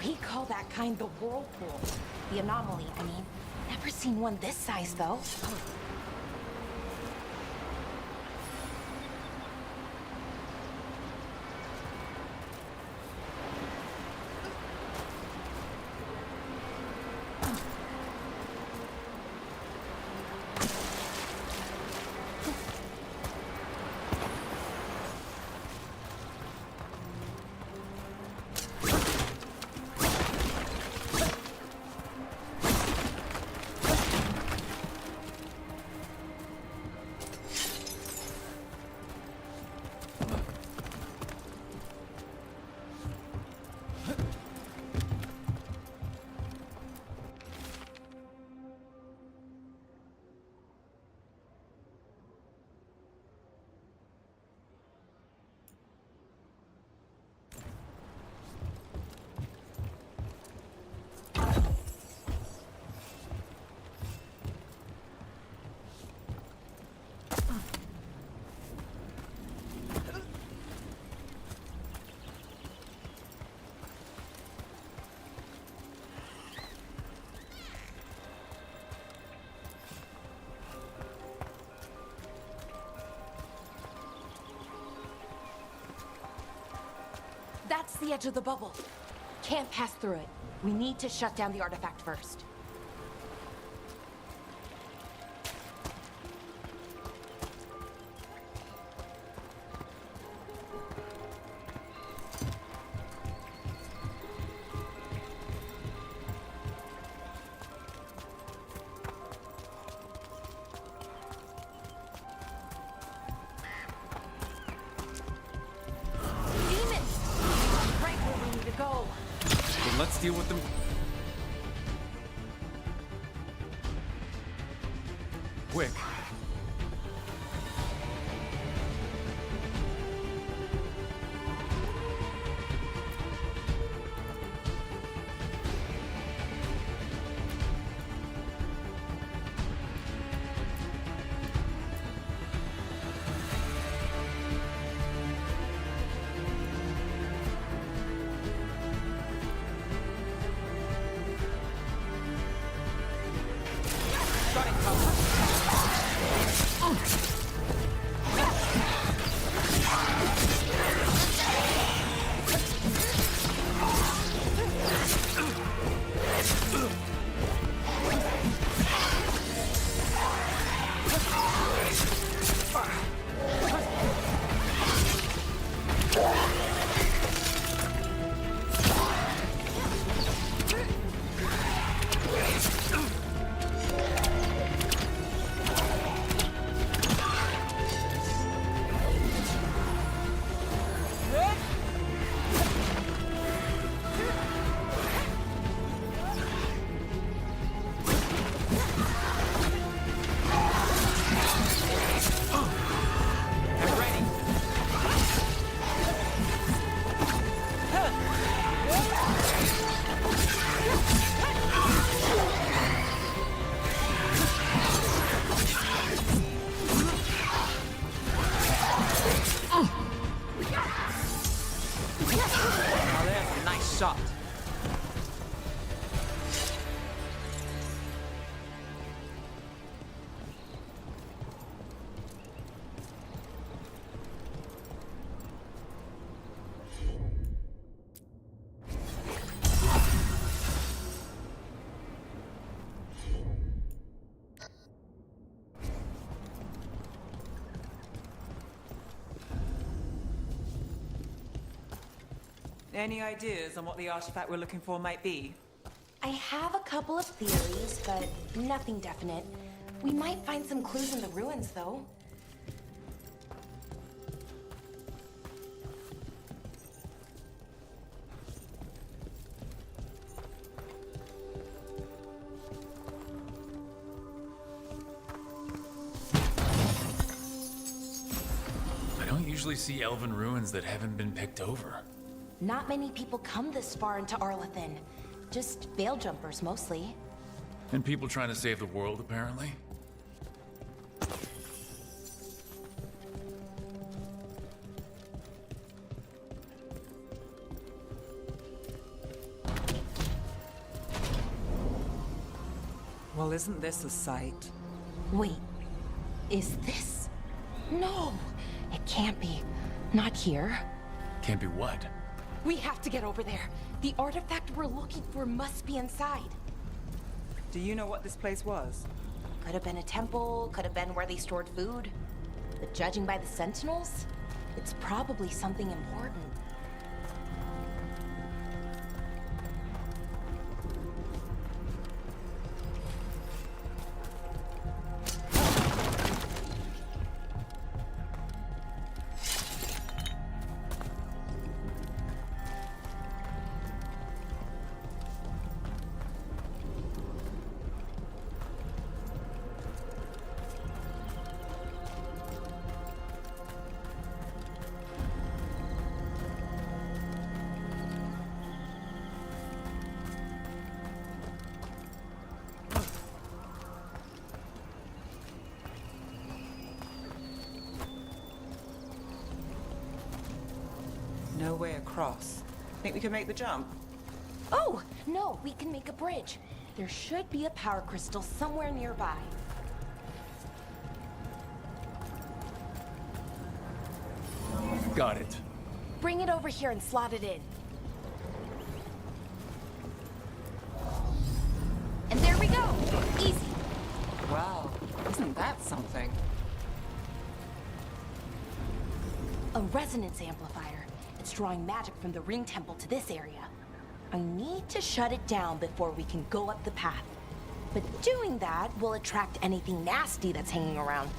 We call that kind the whirlpool. The anomaly, I mean. Never seen one this size, though. That's the edge of the bubble. Can't pass through it. We need to shut down the artifact first. Let's deal with them. Quick. Got it, Cole. shot. Any ideas on what the artifact we're looking for might be? I have a couple of theories, but nothing definite. We might find some clues in the ruins, though. I don't usually see elven ruins that haven't been picked over. Not many people come this far into Arlathan. Just veil jumpers, mostly. And people trying to save the world, apparently. Well, isn't this a sight? Wait, is this? No, it can't be. Not here. Can't be what? We have to get over there. The artifact we're looking for must be inside. Do you know what this place was? Could have been a temple, could have been where they stored food. But judging by the sentinels, it's probably something important. No way across. Think we can make the jump? Oh, no, we can make a bridge. There should be a power crystal somewhere nearby. Got it. Bring it over here and slot it in. And there we go! Easy. Wow, isn't that something? A resonance amplifier. It's drawing magic from the ring temple to this area. I need to shut it down before we can go up the path. But doing that will attract anything nasty that's hanging around.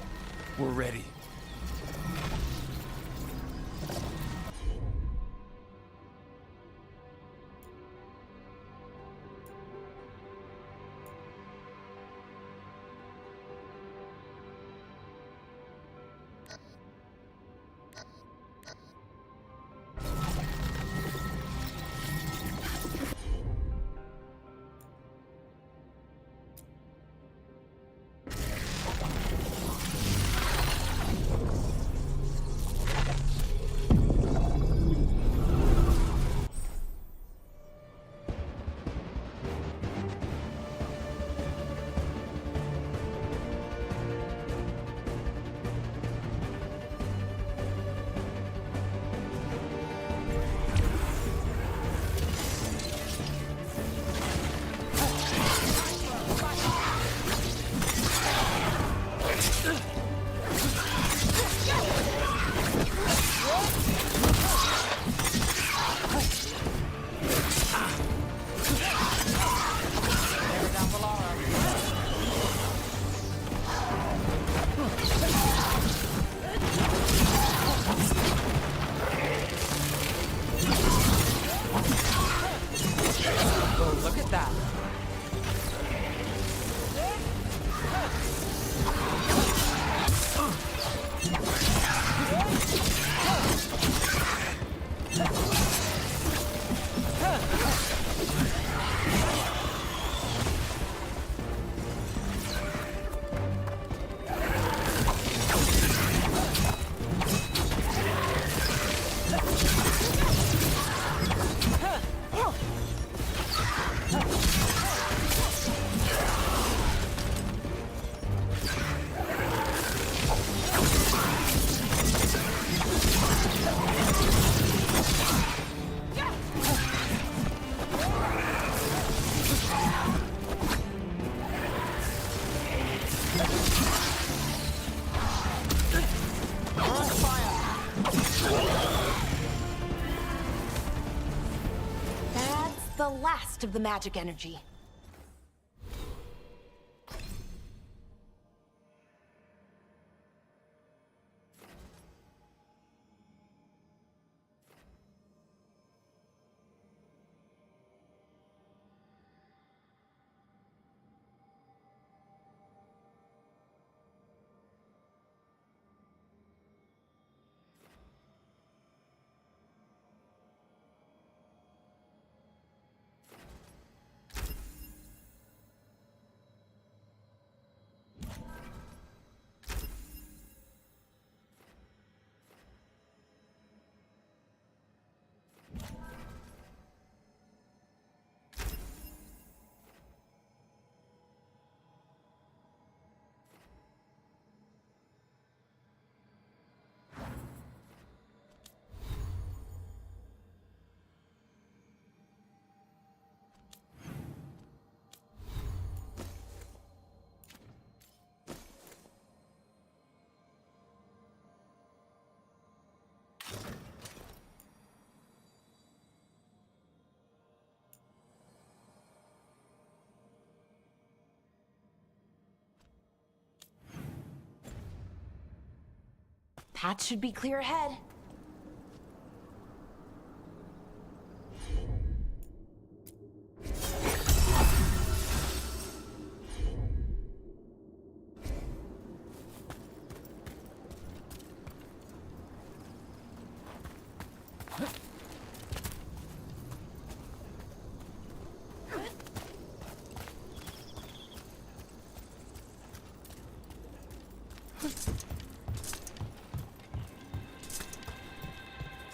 We're ready. the last of the magic energy. That should be clear ahead.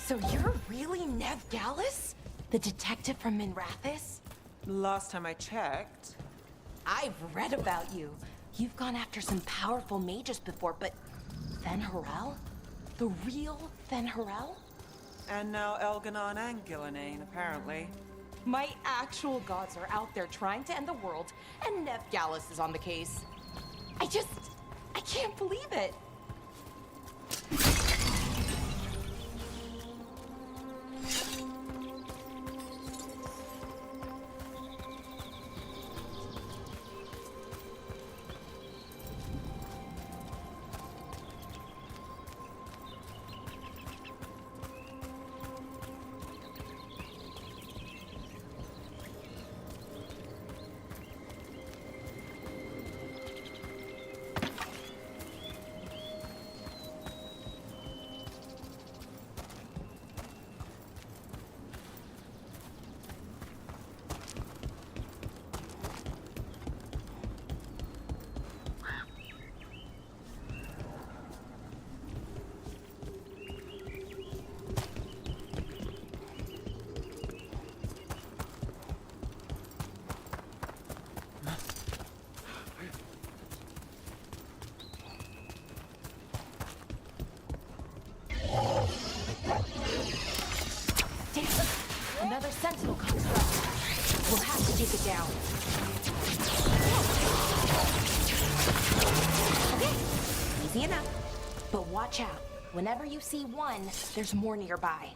So you're really Nev Gallus? The detective from Minrathis? Last time I checked. I've read about you. You've gone after some powerful mages before, but Fen Harel? The real Fen Harel? And now Elganon and Gillenane, apparently. My actual gods are out there trying to end the world, and Nev Gallus is on the case. I can't believe it. Another sentinel comes up. We'll have to take it down. Okay, easy enough. But watch out. Whenever you see one, there's more nearby.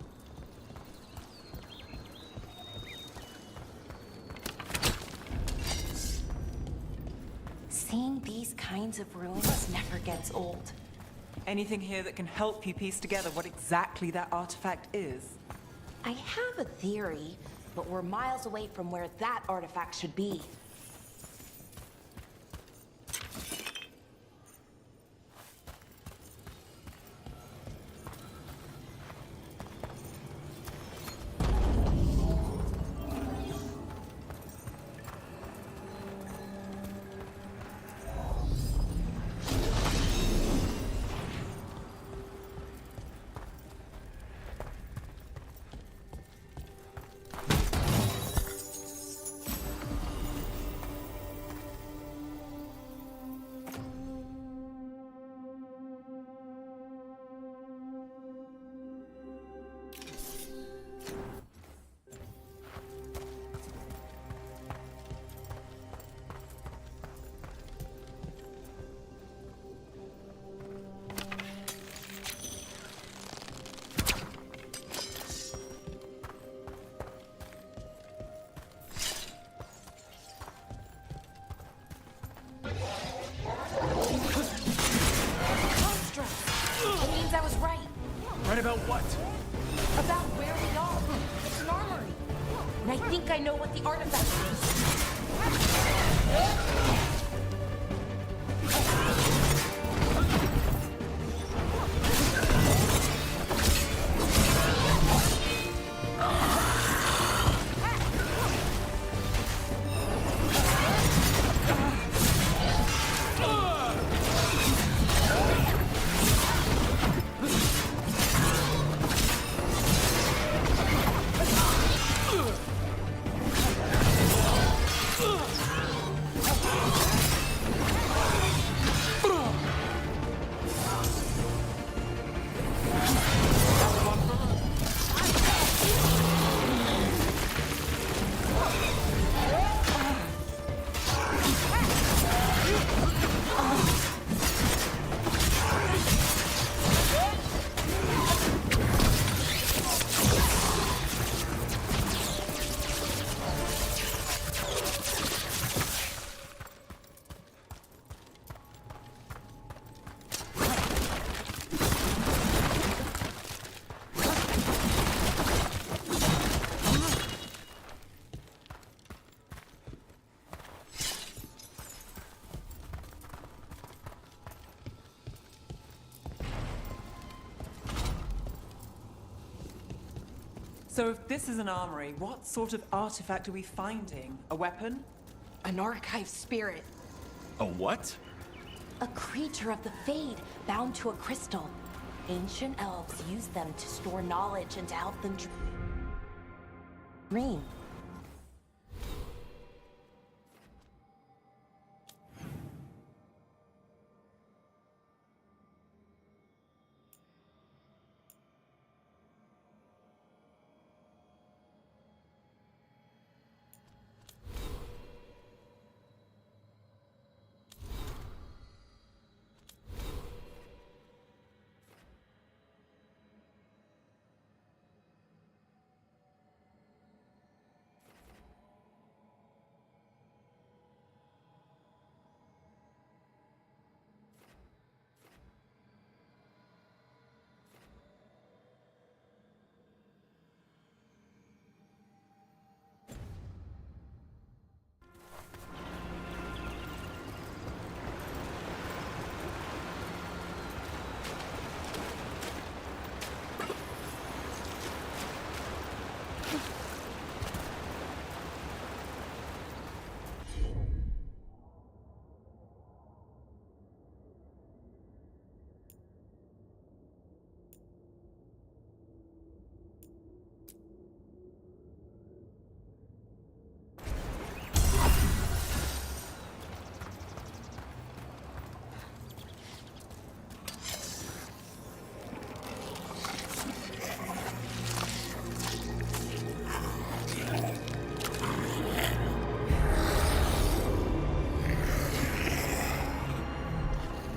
Seeing these kinds of ruins never gets old. Anything here that can help you piece together what exactly that artifact is? I have a theory, but we're miles away from where that artifact should be. artifact. About where we are. It's an armory. And I think I know what the artifact is. So if this is an armory, what sort of artifact are we finding? A weapon? An archive spirit. A what? A creature of the Fade, bound to a crystal. Ancient elves used them to store knowledge and to help them dream.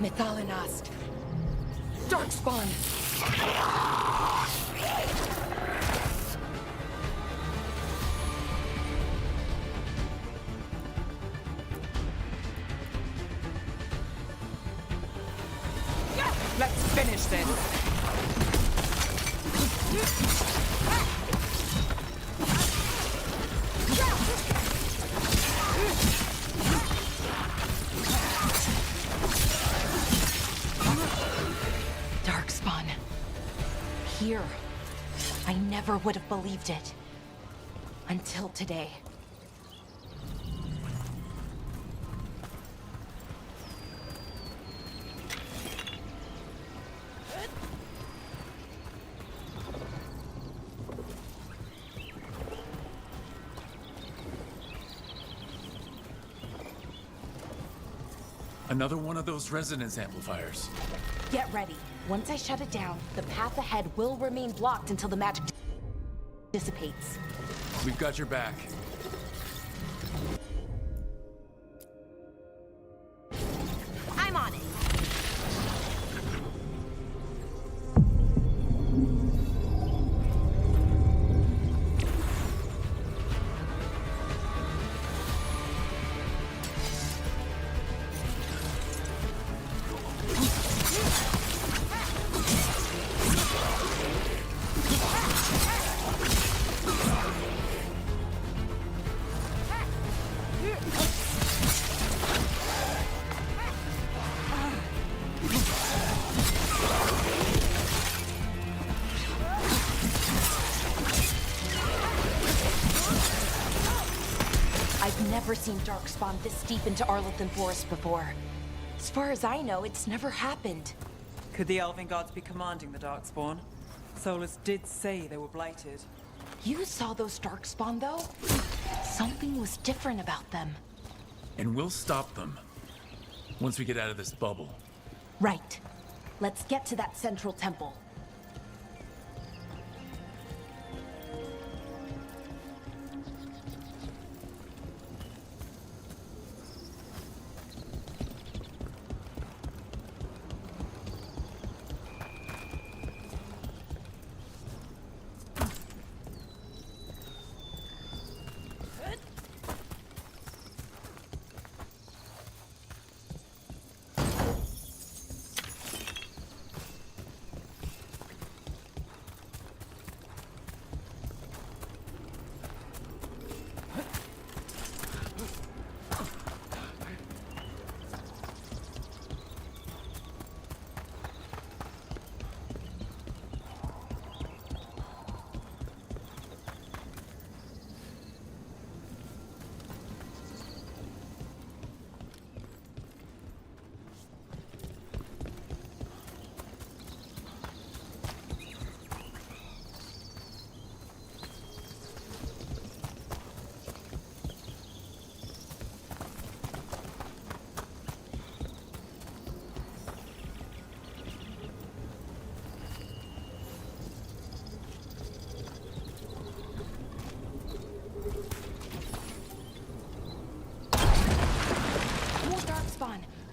Methalinast. Darkspawn. Let's finish this. Darkspawn. Here. I never would have believed it. Until today. Another one of those resonance amplifiers. Get ready. Once I shut it down, the path ahead will remain blocked until the magic dissipates. We've got your back. I'm on it. I've never seen Darkspawn this deep into Arlington Forest before. As far as I know, it's never happened. Could the Elven Gods be commanding the Darkspawn? Solus did say they were blighted. You saw those Darkspawn, though? Something was different about them. And we'll stop them. Once we get out of this bubble. Right. Let's get to that central temple.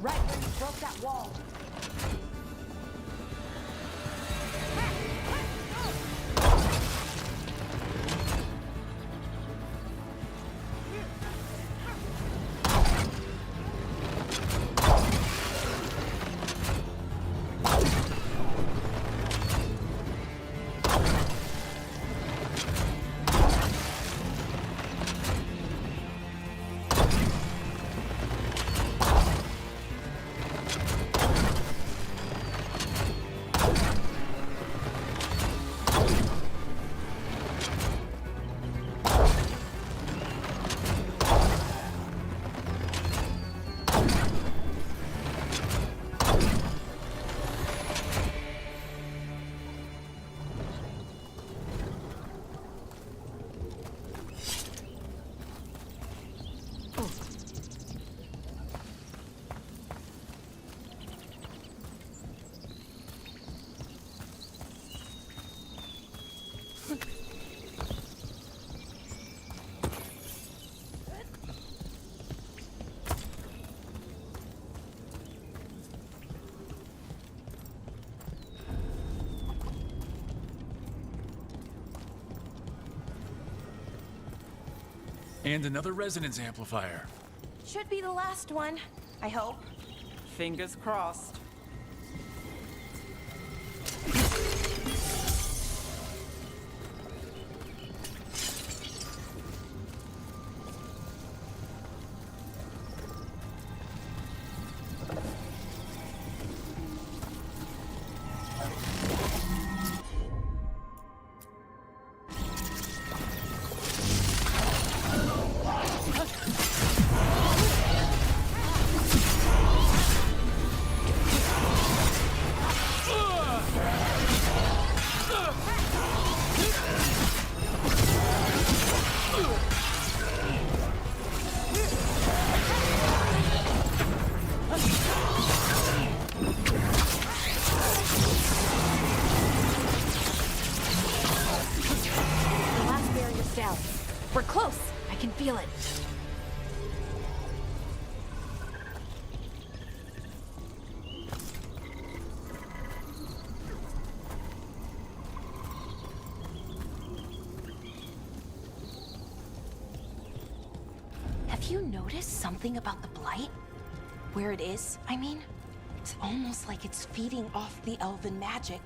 Right where you broke that wall. And another resonance amplifier. Should be the last one, I hope. Fingers crossed. We're close. I can feel it. Have you noticed something about the blight? Where it is, I mean? It's almost like it's feeding off the elven magic.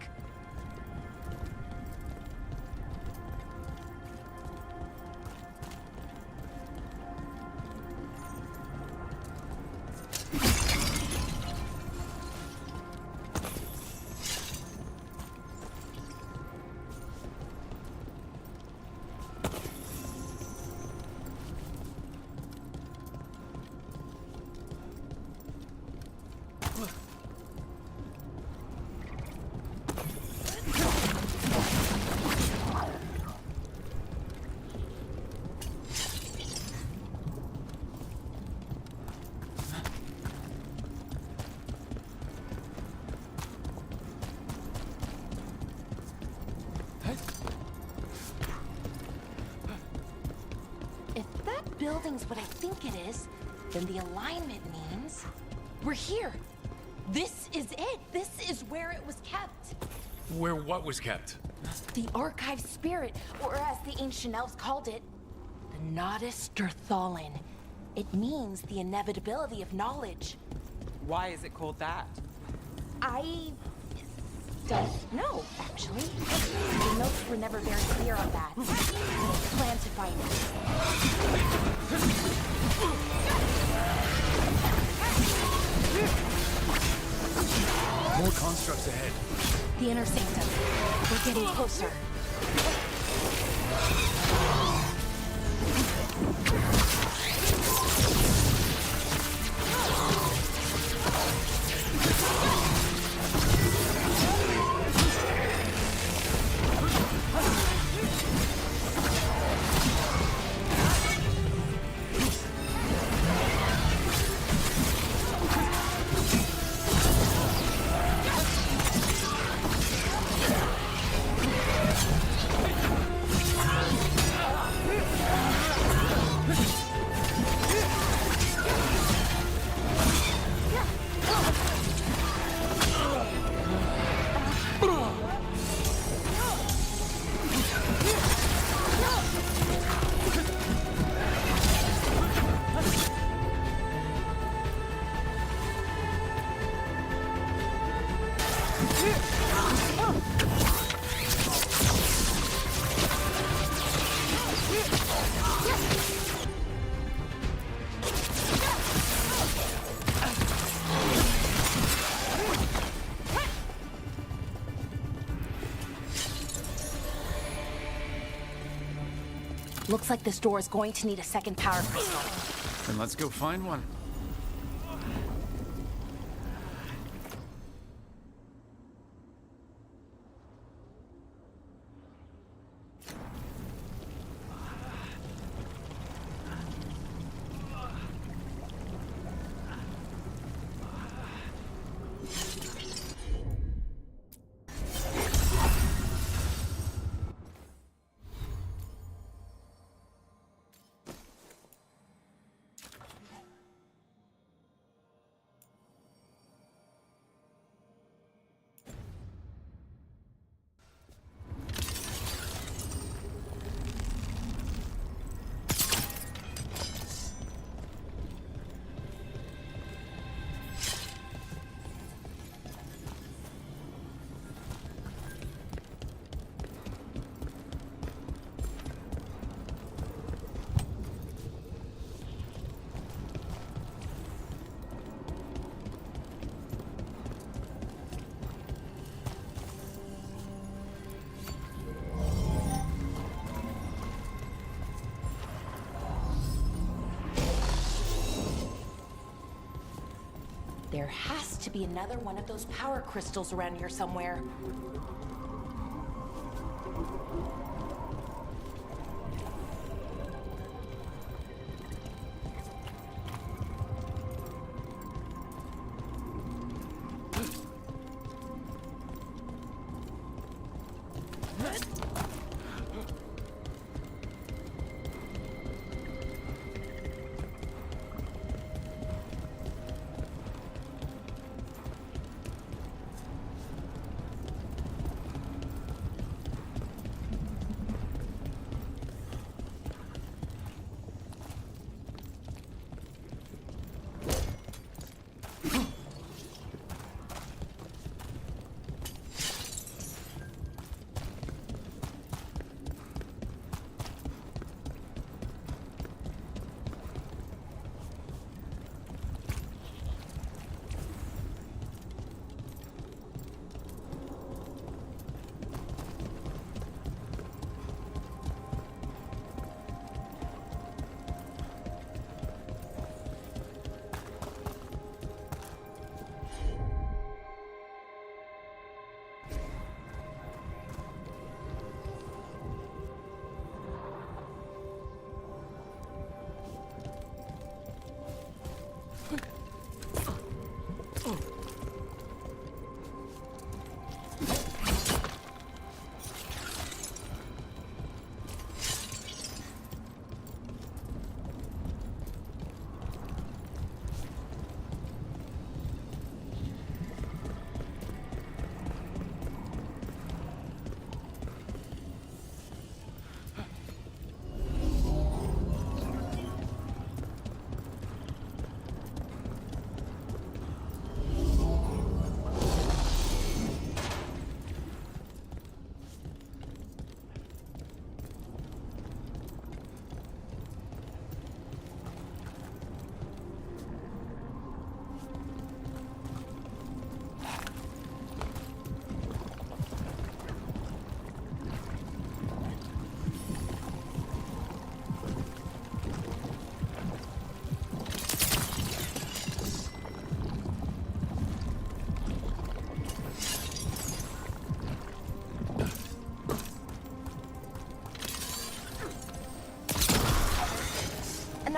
building's what I think it is, then the alignment means we're here. This is it. This is where it was kept. Where what was kept? The archive spirit, or as the ancient elves called it, the Nodus Derthalin. It means the inevitability of knowledge. Why is it called that? I don't know, actually. The notes were never very clear on that. I plan to find More constructs ahead. the inner sanctum. We're getting closer. Looks like this door is going to need a second power crystal. Then let's go find one. There has to be another one of those power crystals around here somewhere.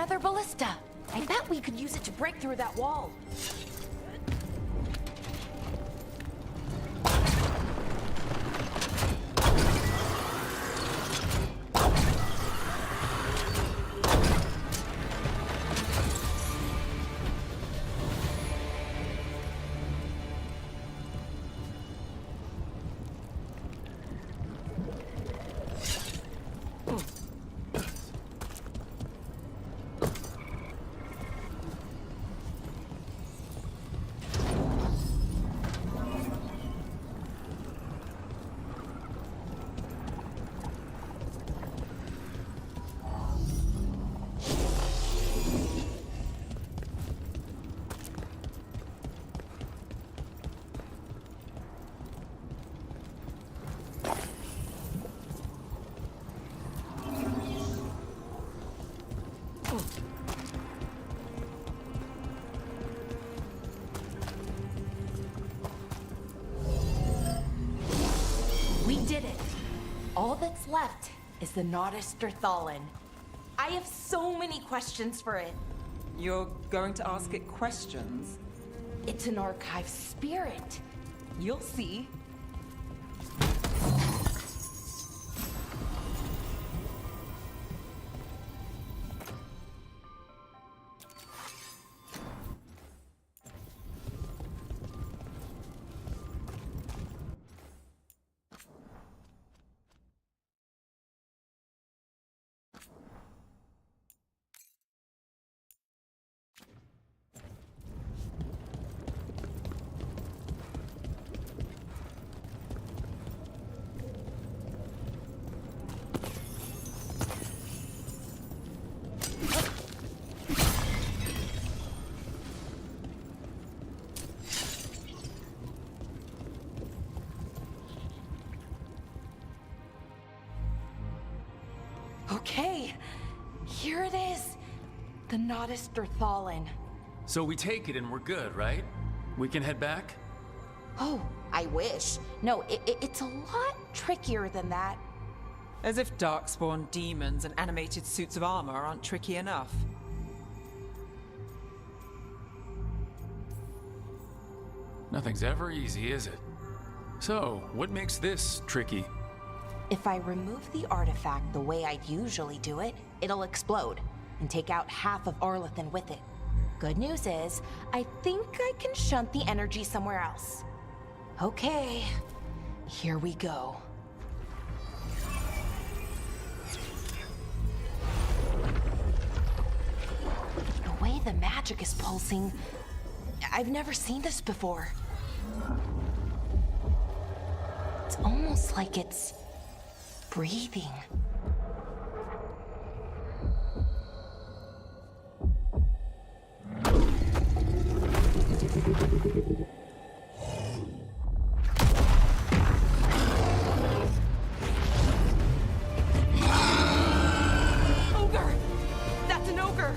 Another ballista. I bet we could use it to break through that wall. We did it. All that's left is the Nodus Thalin. I have so many questions for it. You're going to ask it questions? It's an archive spirit. You'll see. Okay, here it is. The Nodus Thalin. So we take it and we're good, right? We can head back? Oh, I wish. No, it's a lot trickier than that. As if darkspawn demons and animated suits of armor aren't tricky enough. Nothing's ever easy, is it? So, what makes this tricky? If I remove the artifact the way I'd usually do it, it'll explode and take out half of Arlathan with it. Good news is, I think I can shunt the energy somewhere else. Okay, here we go. The way the magic is pulsing, I've never seen this before. It's almost like it's breathing. Ogre! That's an ogre!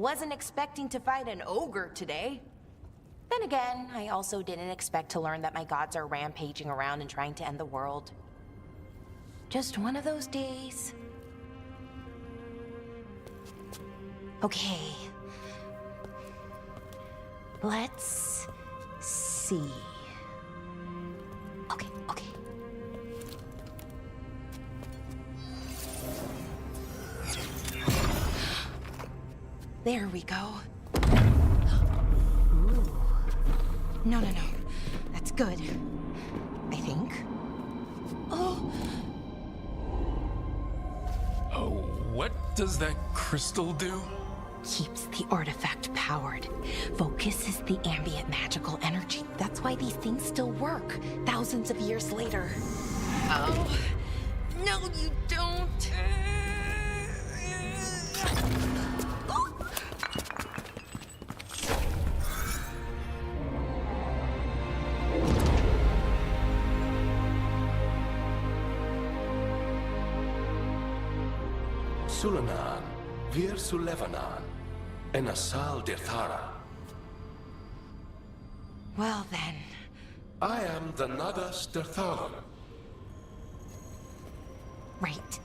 Wasn't expecting to fight an ogre today. Then again, I also didn't expect to learn that my gods are rampaging around and trying to end the world. Just one of those days. Okay. Let's see. Okay. There we go. Ooh. No. That's good. I think. Oh, what does that crystal do? keeps the artifact powered. Focuses the ambient magical energy. That's why these things still work, thousands of years later. Oh, no you don't. Sulanan, Vir Sulevanan, and Asal Dirthara. Well then. I am the Nadas Dirthalan. Right,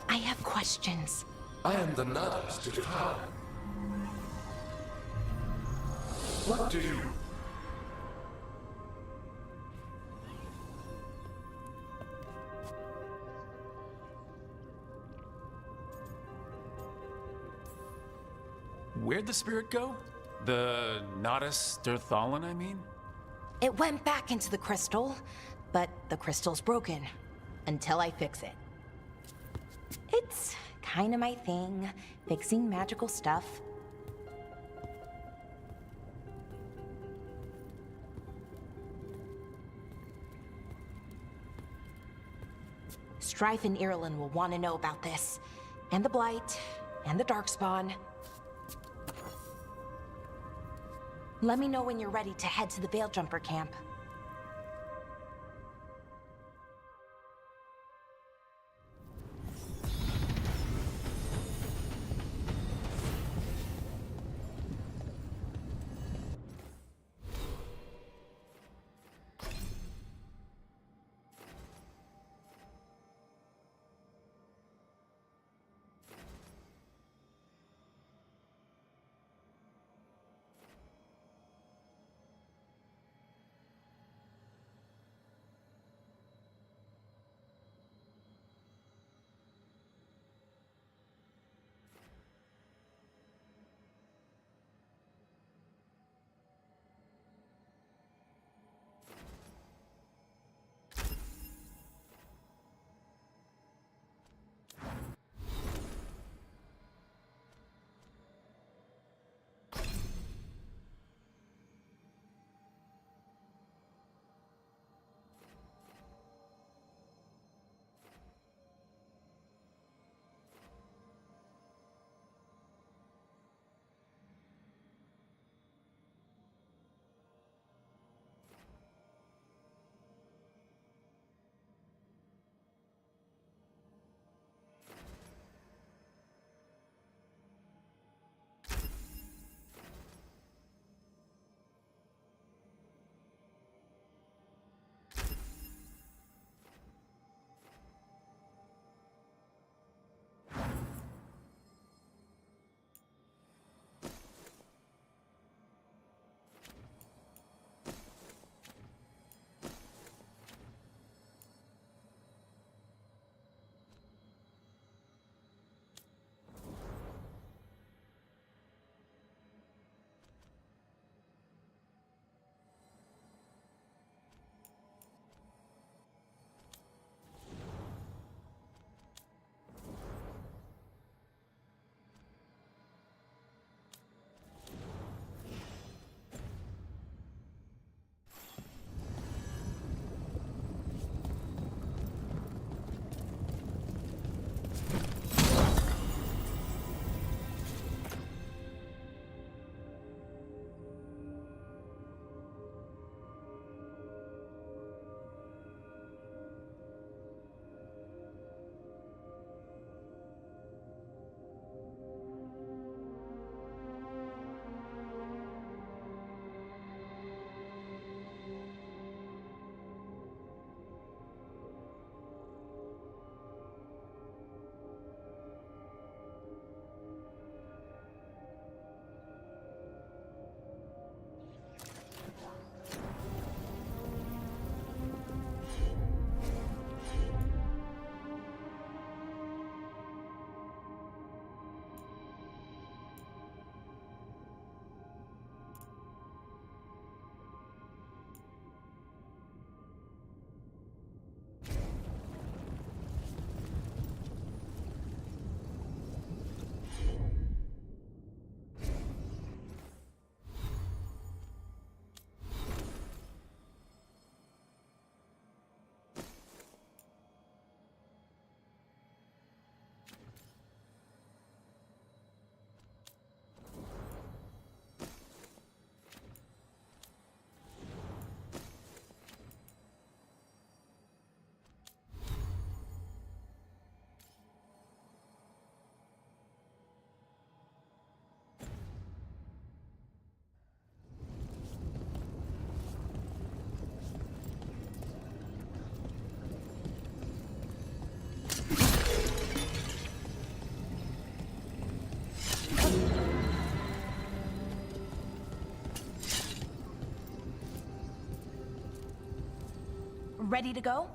I have questions. I am the Nadas Dirthalan. What do you... Where'd the spirit go? The Nadas Dirthalan, I mean? It went back into the crystal, but the crystal's broken. Until I fix it. It's kinda my thing, fixing magical stuff. Strife and Irulan will want to know about this. And the Blight, and the Darkspawn. Let me know when you're ready to head to the Veil Jumper camp. ready to go?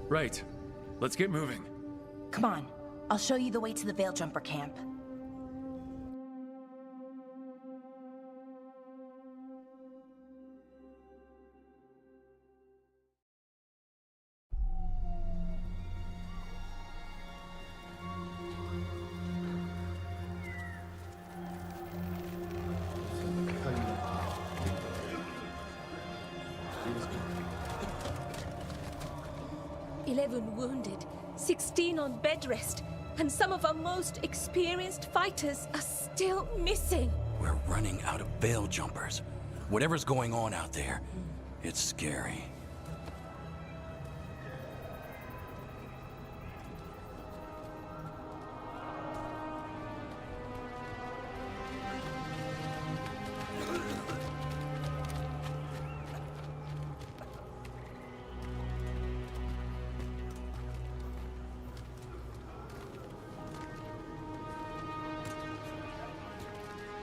Right. Let's get moving. Come on, I'll show you the way to the Veil Jumper camp. Wounded, 16 on bed rest, and some of our most experienced fighters are still missing. We're running out of Veil Jumpers. Whatever's going on out there, it's scary.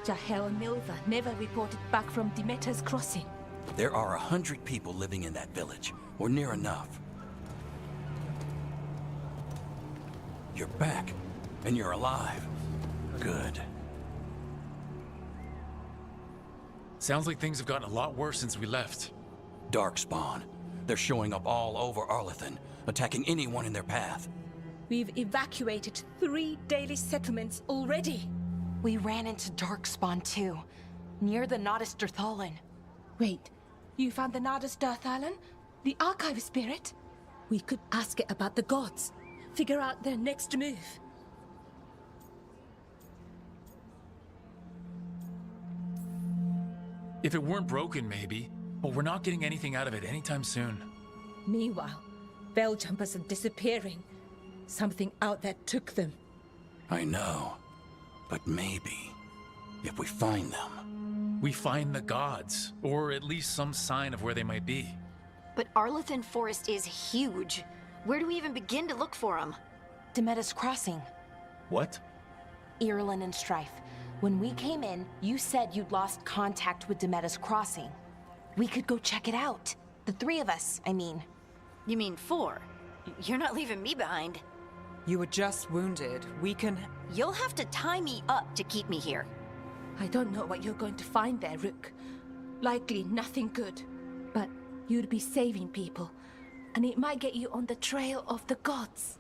Jahel and Milva never reported back from Demeter's crossing. There are 100 people living in that village, or near enough. You're back, and you're alive. Good. Sounds like things have gotten a lot worse since we left. Darkspawn. They're showing up all over Arlethan, attacking anyone in their path. We've evacuated 3 daily settlements already. We ran into Darkspawn too, near the Nodus Dirthalin. Wait, you found the Nodus Dirthalin? The archive spirit? We could ask it about the gods. Figure out their next move. If it weren't broken, maybe. But we're not getting anything out of it anytime soon. Meanwhile, Veil Jumpers are disappearing. Something out there took them. I know. But maybe, if we find them... We find the gods, or at least some sign of where they might be. But Arlethan Forest is huge. Where do we even begin to look for them? Demeter's Crossing. What? Irulan and Strife. When we came in, you said you'd lost contact with Demeter's Crossing. We could go check it out. The 3 of us, I mean. You mean 4? You're not leaving me behind. You were just wounded. We can... You'll have to tie me up to keep me here. I don't know what you're going to find there, Rook. Likely nothing good. But you'd be saving people, and it might get you on the trail of the gods.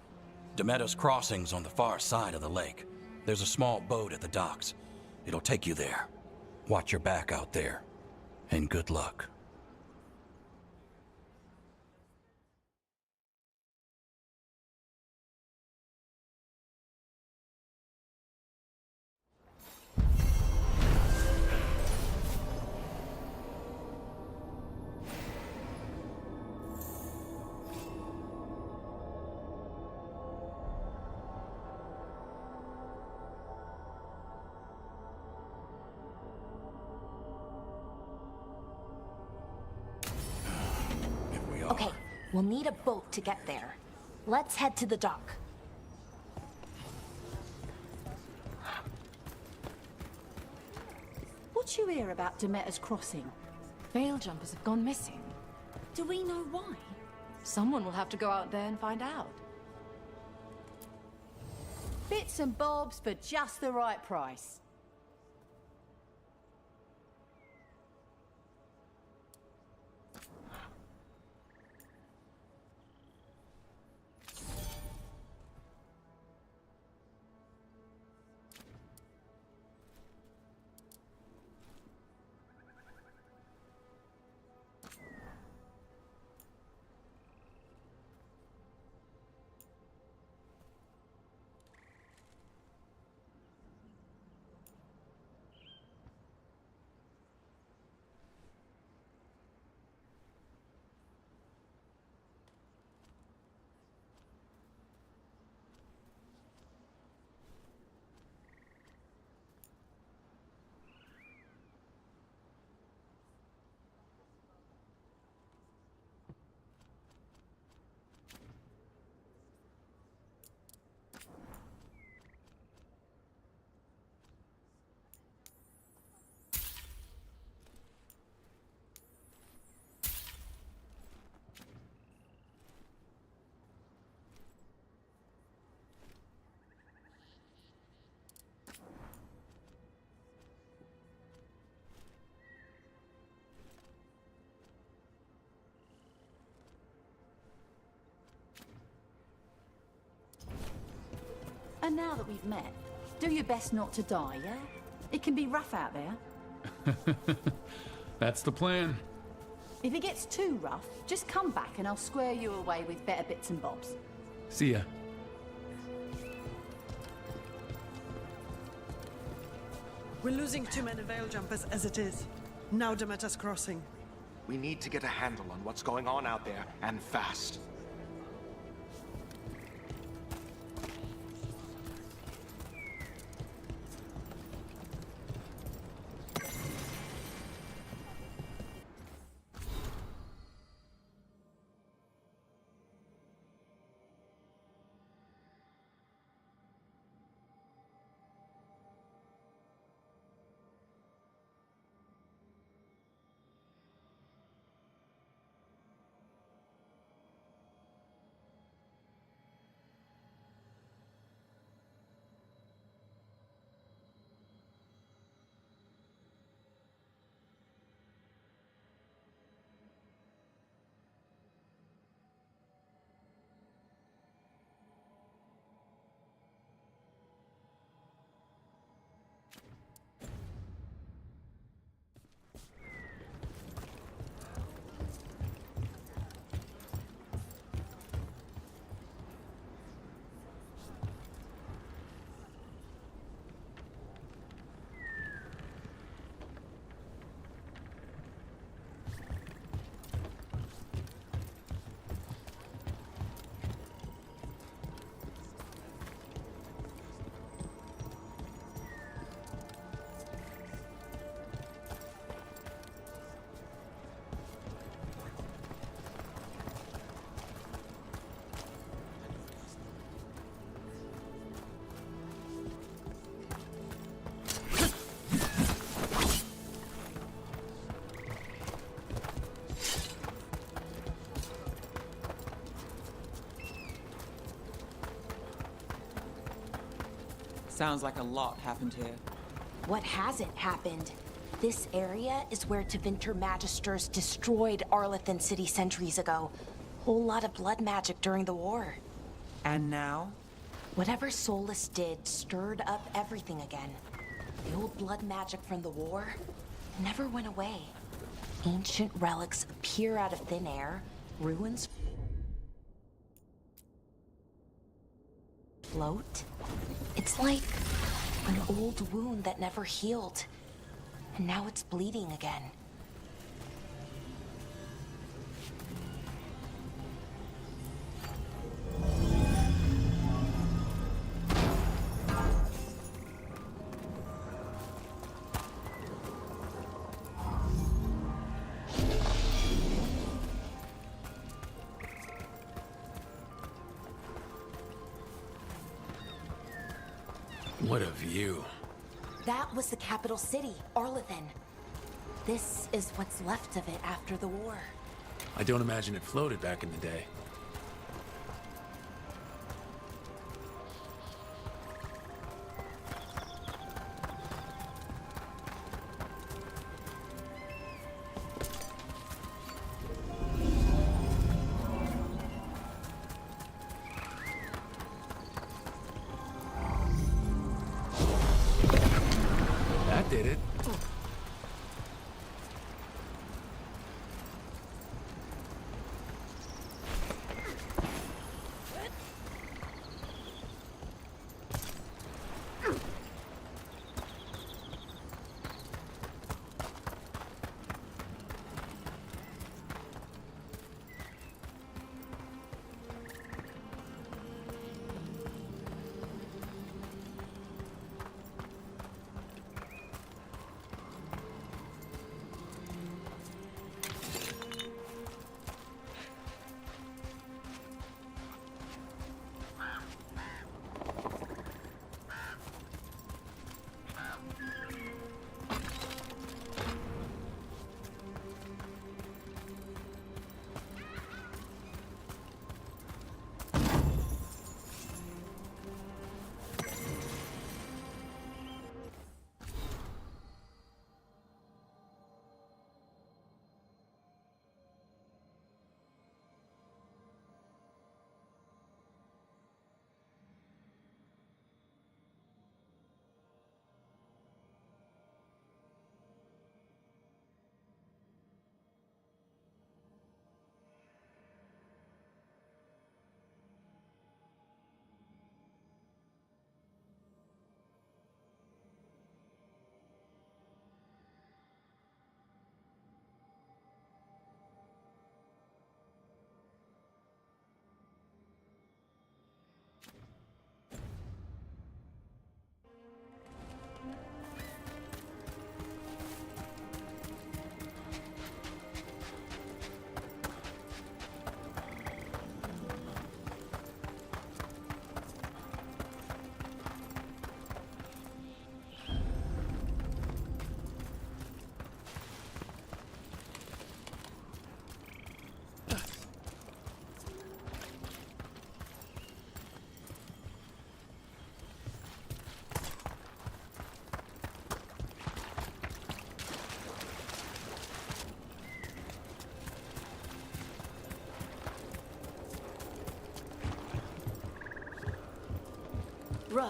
Demeter's Crossing's on the far side of the lake. There's a small boat at the docks. It'll take you there. Watch your back out there. And good luck. Okay, we'll need a boat to get there. Let's head to the dock. What you hear about Demeter's Crossing? Veil Jumpers have gone missing. Do we know why? Someone will have to go out there and find out. Bits and bobs for just the right price. now that we've met, do your best not to die, yeah? It can be rough out there. That's the plan. If it gets too rough, just come back and I'll square you away with better bits and bobs. See ya. We're losing too many veil jumpers as it is. Now Demeter's crossing. We need to get a handle on what's going on out there, and fast. Sounds like a lot happened here. What hasn't happened? This area is where Tevinter Magisters destroyed Arlethan City centuries ago. Whole lot of blood magic during the war. And now? Whatever Solus did stirred up everything again. The old blood magic from the war never went away. Ancient relics appear out of thin air, ruins float. It's like an old wound that never healed, and now it's bleeding again. What a view. That was the capital city, Arlethan. This is what's left of it after the war. I don't imagine it floated back in the day. That did it.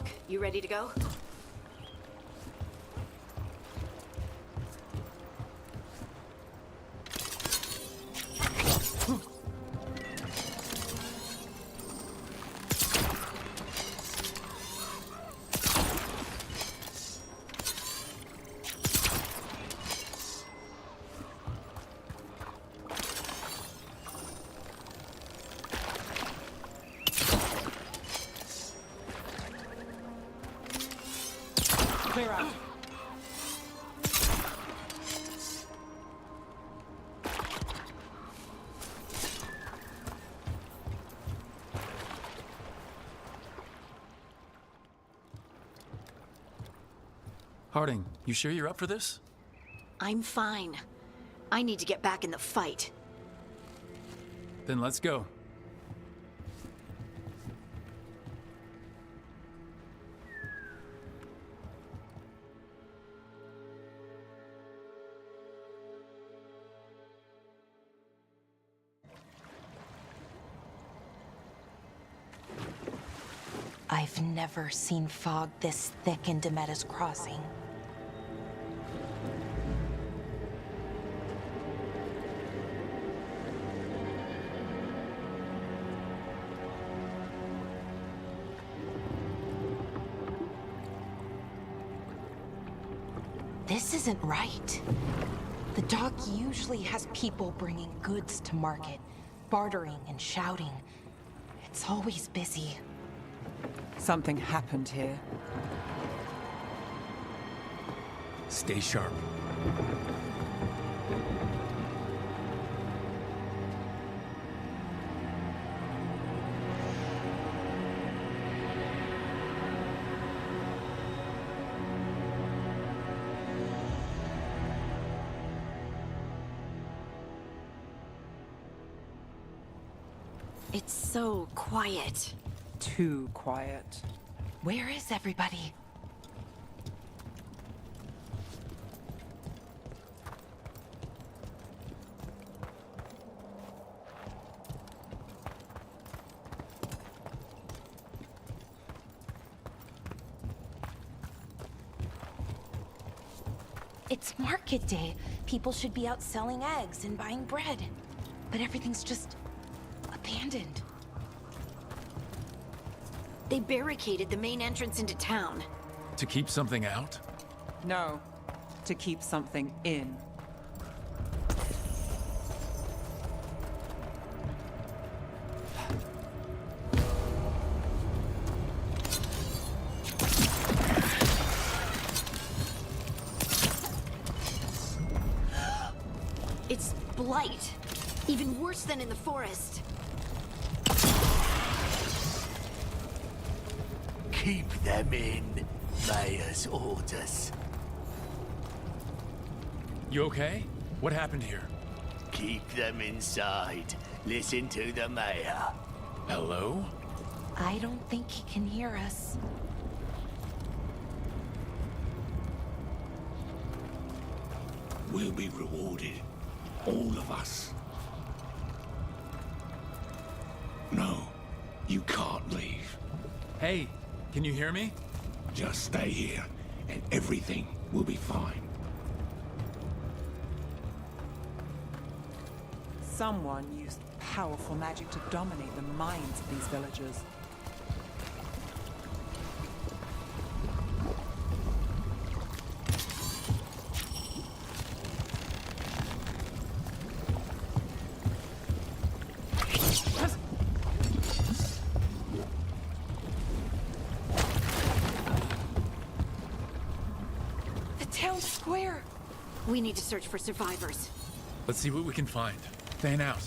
Look, you ready to go? Clear out. Harding, you sure you're up for this? I'm fine. I need to get back in the fight. Then let's go. I've never seen fog this thick in Demetta's Crossing. This isn't right. The dock usually has people bringing goods to market, bartering and shouting. It's always busy. Something happened here. Stay sharp. It's so quiet. Too quiet. Where is everybody? It's market day. People should be out selling eggs and buying bread. But everything's just abandoned. They barricaded the main entrance into town. To keep something out? No, to keep something in. It's blight. Even worse than in the forest. Keep them in. Mayor's orders. You okay? What happened here? Keep them inside. Listen to the mayor. Hello? I don't think he can hear us. We'll be rewarded. All of us. No, you can't leave. Hey, can you hear me? Just stay here, and everything will be fine. Someone used powerful magic to dominate the minds of these villagers. We need to search for survivors. Let's see what we can find. Fan out.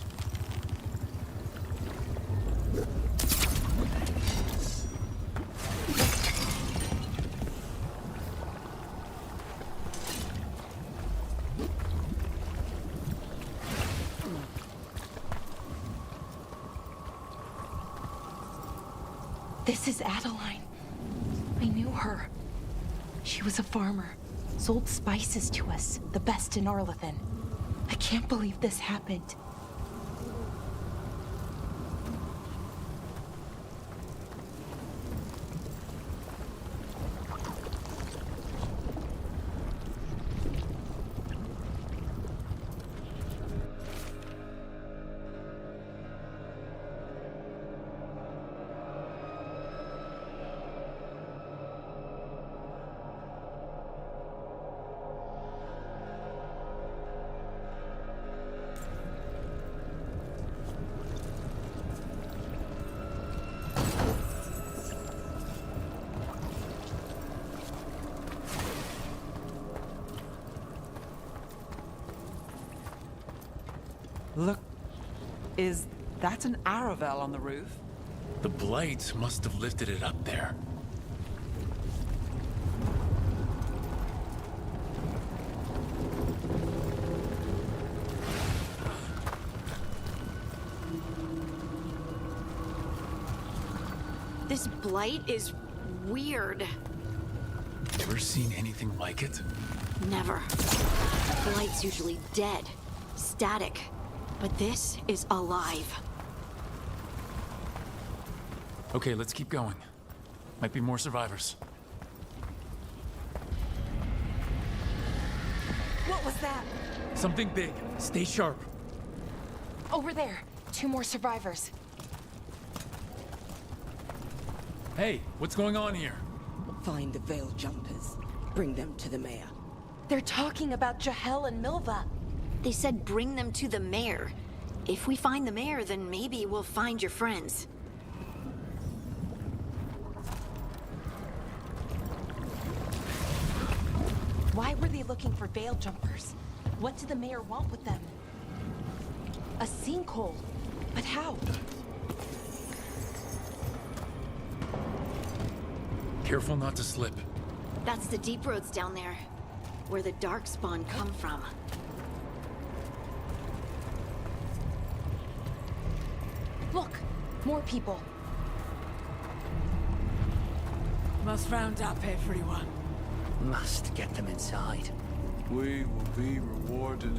This is Adeline. I knew her. She was a farmer. Sold spices to us, the best in Arlethan. I can't believe this happened. Look, is that an Aravel on the roof? The blight must have lifted it up there. This blight is weird. Ever seen anything like it? Never. Blight's usually dead, static. But this is alive. Okay, let's keep going. Might be more survivors. What was that? Something big. Stay sharp. Over there. 2 more survivors. Hey, what's going on here? Find the veil jumpers. Bring them to the mayor. They're talking about Jahel and Milva. They said bring them to the mayor. If we find the mayor, then maybe we'll find your friends. Why were they looking for veil jumpers? What did the mayor want with them? A sinkhole. But how? Careful not to slip. That's the deep roads down there, where the darkspawn come from. Look, more people. Must round up everyone. Must get them inside. We will be rewarded.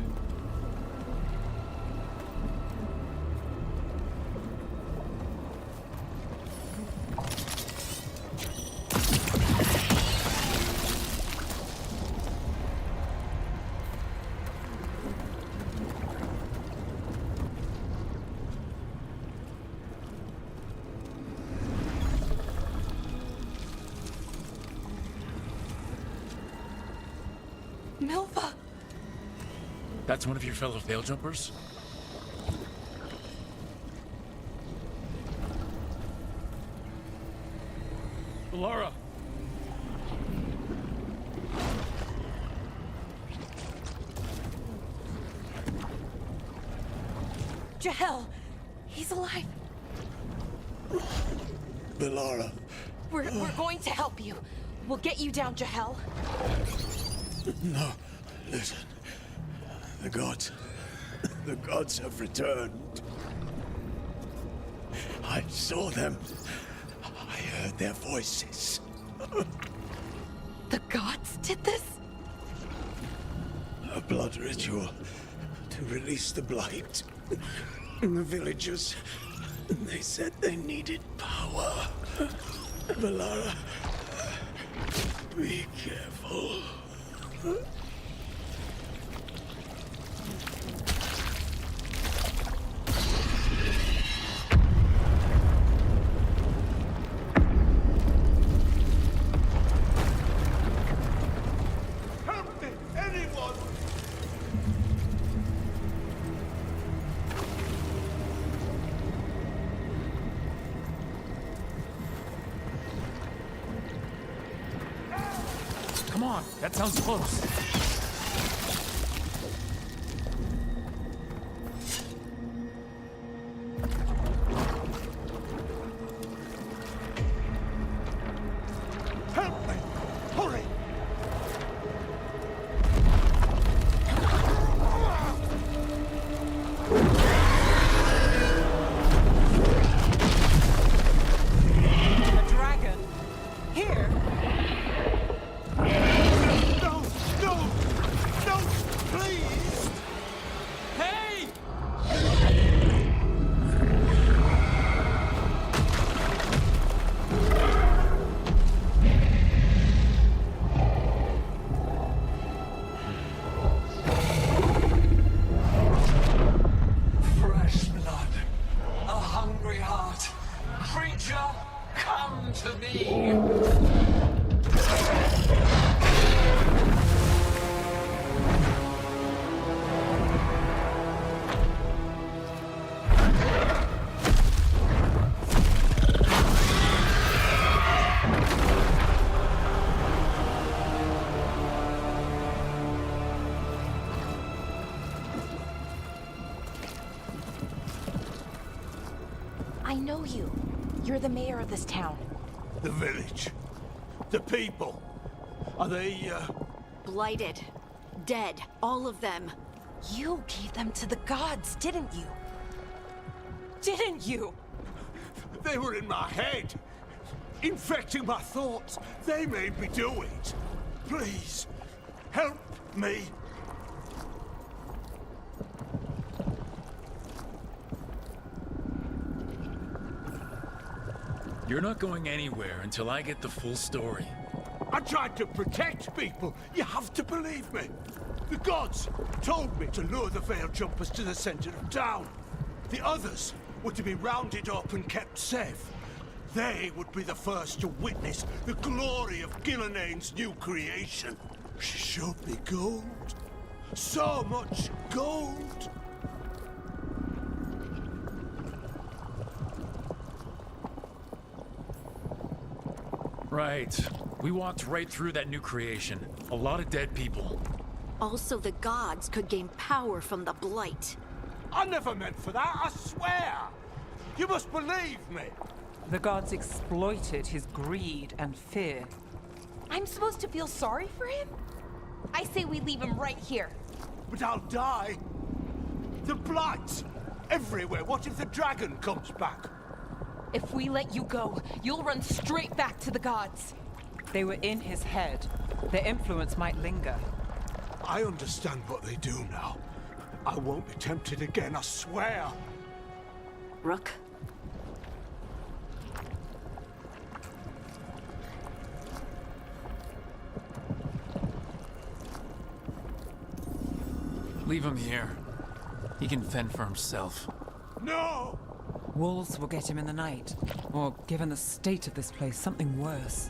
Milva! That's one of your fellow veil jumpers? Laura! Jahel! He's alive! Bellara. We're going to help you. We'll get you down, Jahel. No, listen. The gods have returned. I saw them. I heard their voices. The gods did this? A blood ritual to release the blight. The villagers, they said they needed power. Bellara, be careful. Help me! Anyone! Come on, that sounds close. Help me! Hurry! A dragon? Here? No! No! I know you. You're the mayor of this town. The village. The people. Are they, Blighted. Dead. All of them. You gave them to the gods, didn't you? Didn't you? They were in my head. Infecting my thoughts. They made me do it. Please, help me. You're not going anywhere until I get the full story. I tried to protect people. You have to believe me. The gods told me to lure the Veil Jumpers to the center of town. The others were to be rounded up and kept safe. They would be the first to witness the glory of Gilnenane's new creation. She showed me gold. So much gold. Right. We walked right through that new creation. A lot of dead people. Also, the gods could gain power from the Blight. I never meant for that, I swear! You must believe me! The gods exploited his greed and fear. I'm supposed to feel sorry for him? I say we leave him right here. But I'll die. The Blight! Everywhere. What if the dragon comes back? If we let you go, you'll run straight back to the gods. They were in his head. Their influence might linger. I understand what they do now. I won't be tempted again, I swear. Rook? Leave him here. He can fend for himself. No! Wolves will get him in the night. Or, given the state of this place, something worse.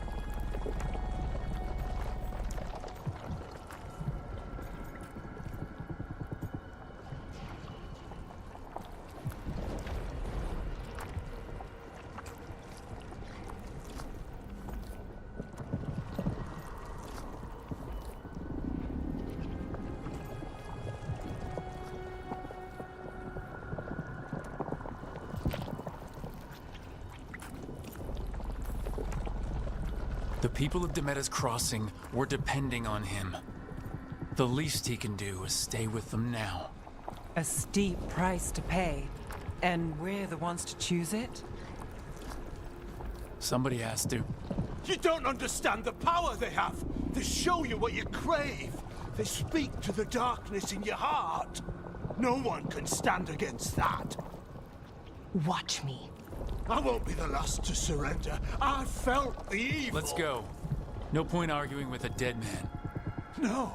The people of Demeter's Crossing were depending on him. The least he can do is stay with them now. A steep price to pay. And we're the ones to choose it? Somebody has to. You don't understand the power they have. They show you what you crave. They speak to the darkness in your heart. No one can stand against that. Watch me. I won't be the last to surrender. I felt the evil. Let's go. No point arguing with a dead man. No.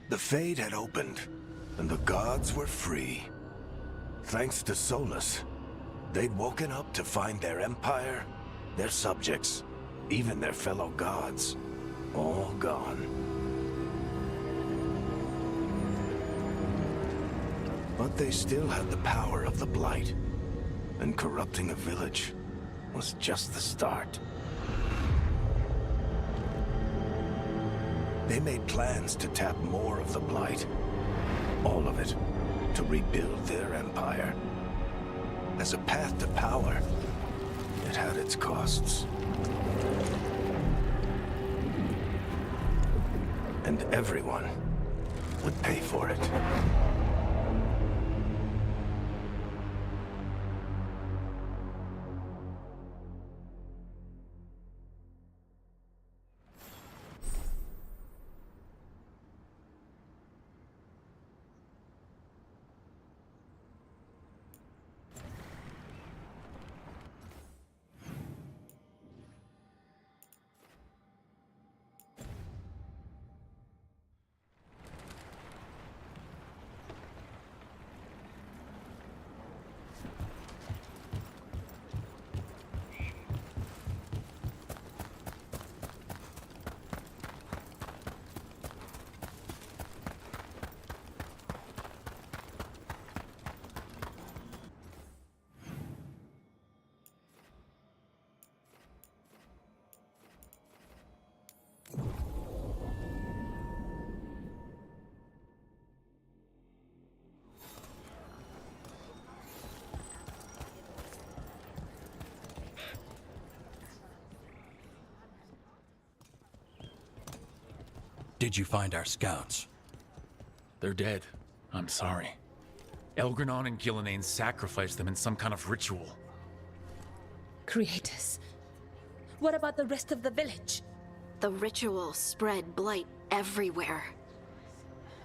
The Fade had opened, and the gods were free. Thanks to Solus, they'd woken up to find their empire, their subjects, even their fellow gods, all gone. But they still had the power of the Blight, and corrupting a village was just the start. They made plans to tap more of the Blight, all of it, to rebuild their empire. As a path to power, it had its costs. And everyone would pay for it. Did you find our scouts? They're dead. I'm sorry. Elgranon and Gillenane sacrificed them in some kind of ritual. Creators. What about the rest of the village? The ritual spread blight everywhere.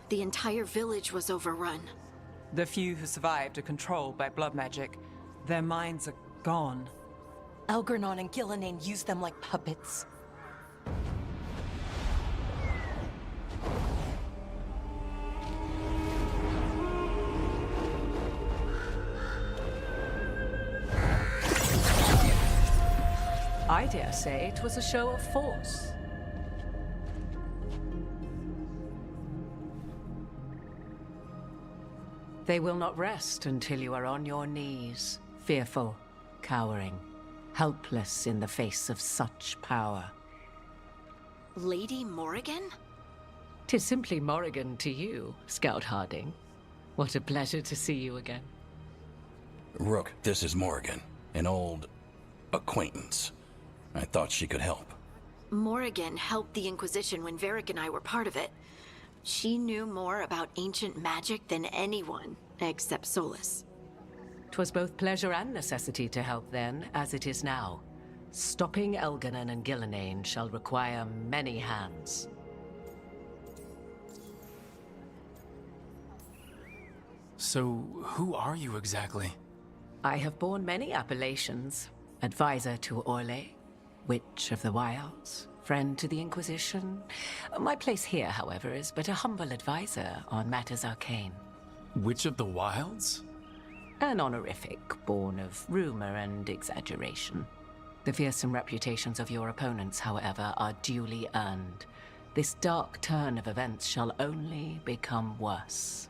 The entire village was overrun. The few who survived are controlled by blood magic. Their minds are gone. Elgranon and Gillenane used them like puppets. I dare say it was a show of force. They will not rest until you are on your knees, fearful, cowering, helpless in the face of such power. Lady Morrigan? 'Tis simply Morrigan to you, Scout Harding. What a pleasure to see you again. Rook, this is Morrigan, an old acquaintance. I thought she could help. Morrigan helped the Inquisition when Varric and I were part of it. She knew more about ancient magic than anyone, except Solus. 'Twas both pleasure and necessity to help then, as it is now. Stopping Elganon and Gillenane shall require many hands. So, who are you exactly? I have borne many appellations. Advisor to Orle, Witch of the Wilds, friend to the Inquisition. My place here, however, is but a humble advisor on matters arcane. Witch of the Wilds? An honorific born of rumor and exaggeration. The fearsome reputations of your opponents, however, are duly earned. This dark turn of events shall only become worse.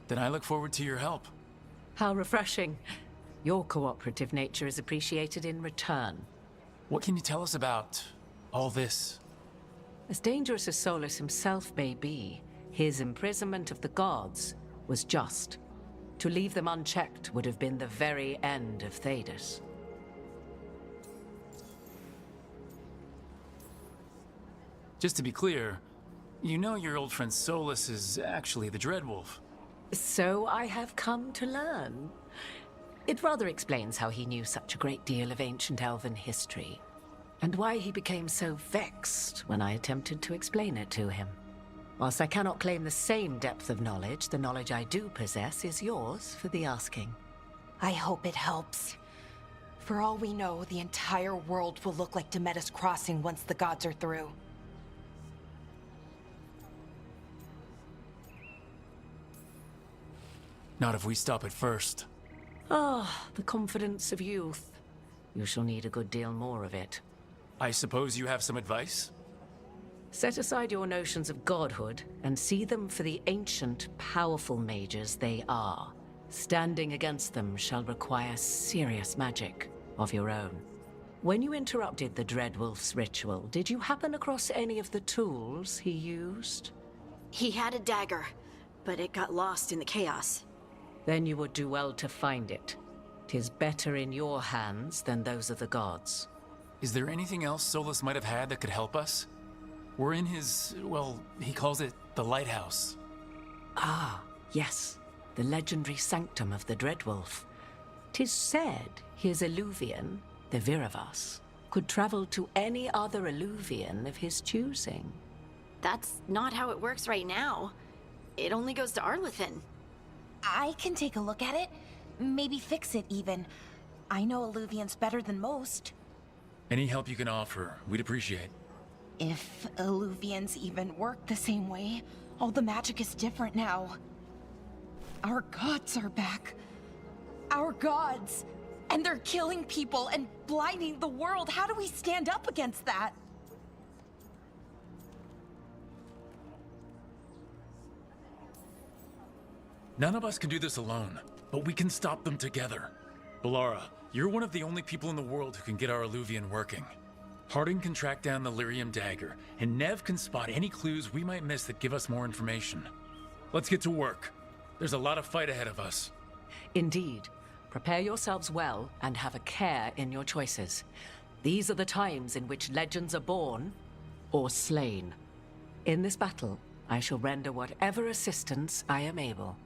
Then I look forward to your help. How refreshing. Your cooperative nature is appreciated in return. What can you tell us about all this? As dangerous as Solus himself may be, his imprisonment of the gods was just. To leave them unchecked would have been the very end of Thedas. Just to be clear, you know your old friend Solus is actually the Dreadwolf. So I have come to learn. It rather explains how he knew such a great deal of ancient elven history, and why he became so vexed when I attempted to explain it to him. Whilst I cannot claim the same depth of knowledge, the knowledge I do possess is yours for the asking. I hope it helps. For all we know, the entire world will look like Demetus Crossing once the gods are through. Not if we stop it first. Ah, the confidence of youth. You shall need a good deal more of it. I suppose you have some advice? Set aside your notions of godhood and see them for the ancient, powerful mages they are. Standing against them shall require serious magic of your own. When you interrupted the Dreadwolf's ritual, did you happen across any of the tools he used? He had a dagger, but it got lost in the chaos. Then you would do well to find it. 'Tis better in your hands than those of the gods. Is there anything else Solus might have had that could help us? We're in his, well, he calls it the lighthouse. Ah, yes. The legendary sanctum of the Dreadwolf. 'Tis said his Illuvian, the Viravas, could travel to any other Illuvian of his choosing. That's not how it works right now. It only goes to Arlethan. I can take a look at it. Maybe fix it, even. I know Illuvians better than most. Any help you can offer, we'd appreciate. If Illuvians even work the same way, all the magic is different now. Our gods are back. Our gods! And they're killing people and blinding the world. How do we stand up against that? None of us can do this alone, but we can stop them together. Balara, you're one of the only people in the world who can get our Illuvian working. Harding can track down the Lyrium dagger, and Nev can spot any clues we might miss that give us more information. Let's get to work. There's a lot of fight ahead of us. Indeed. Prepare yourselves well and have a care in your choices. These are the times in which legends are born or slain. In this battle, I shall render whatever assistance I am able.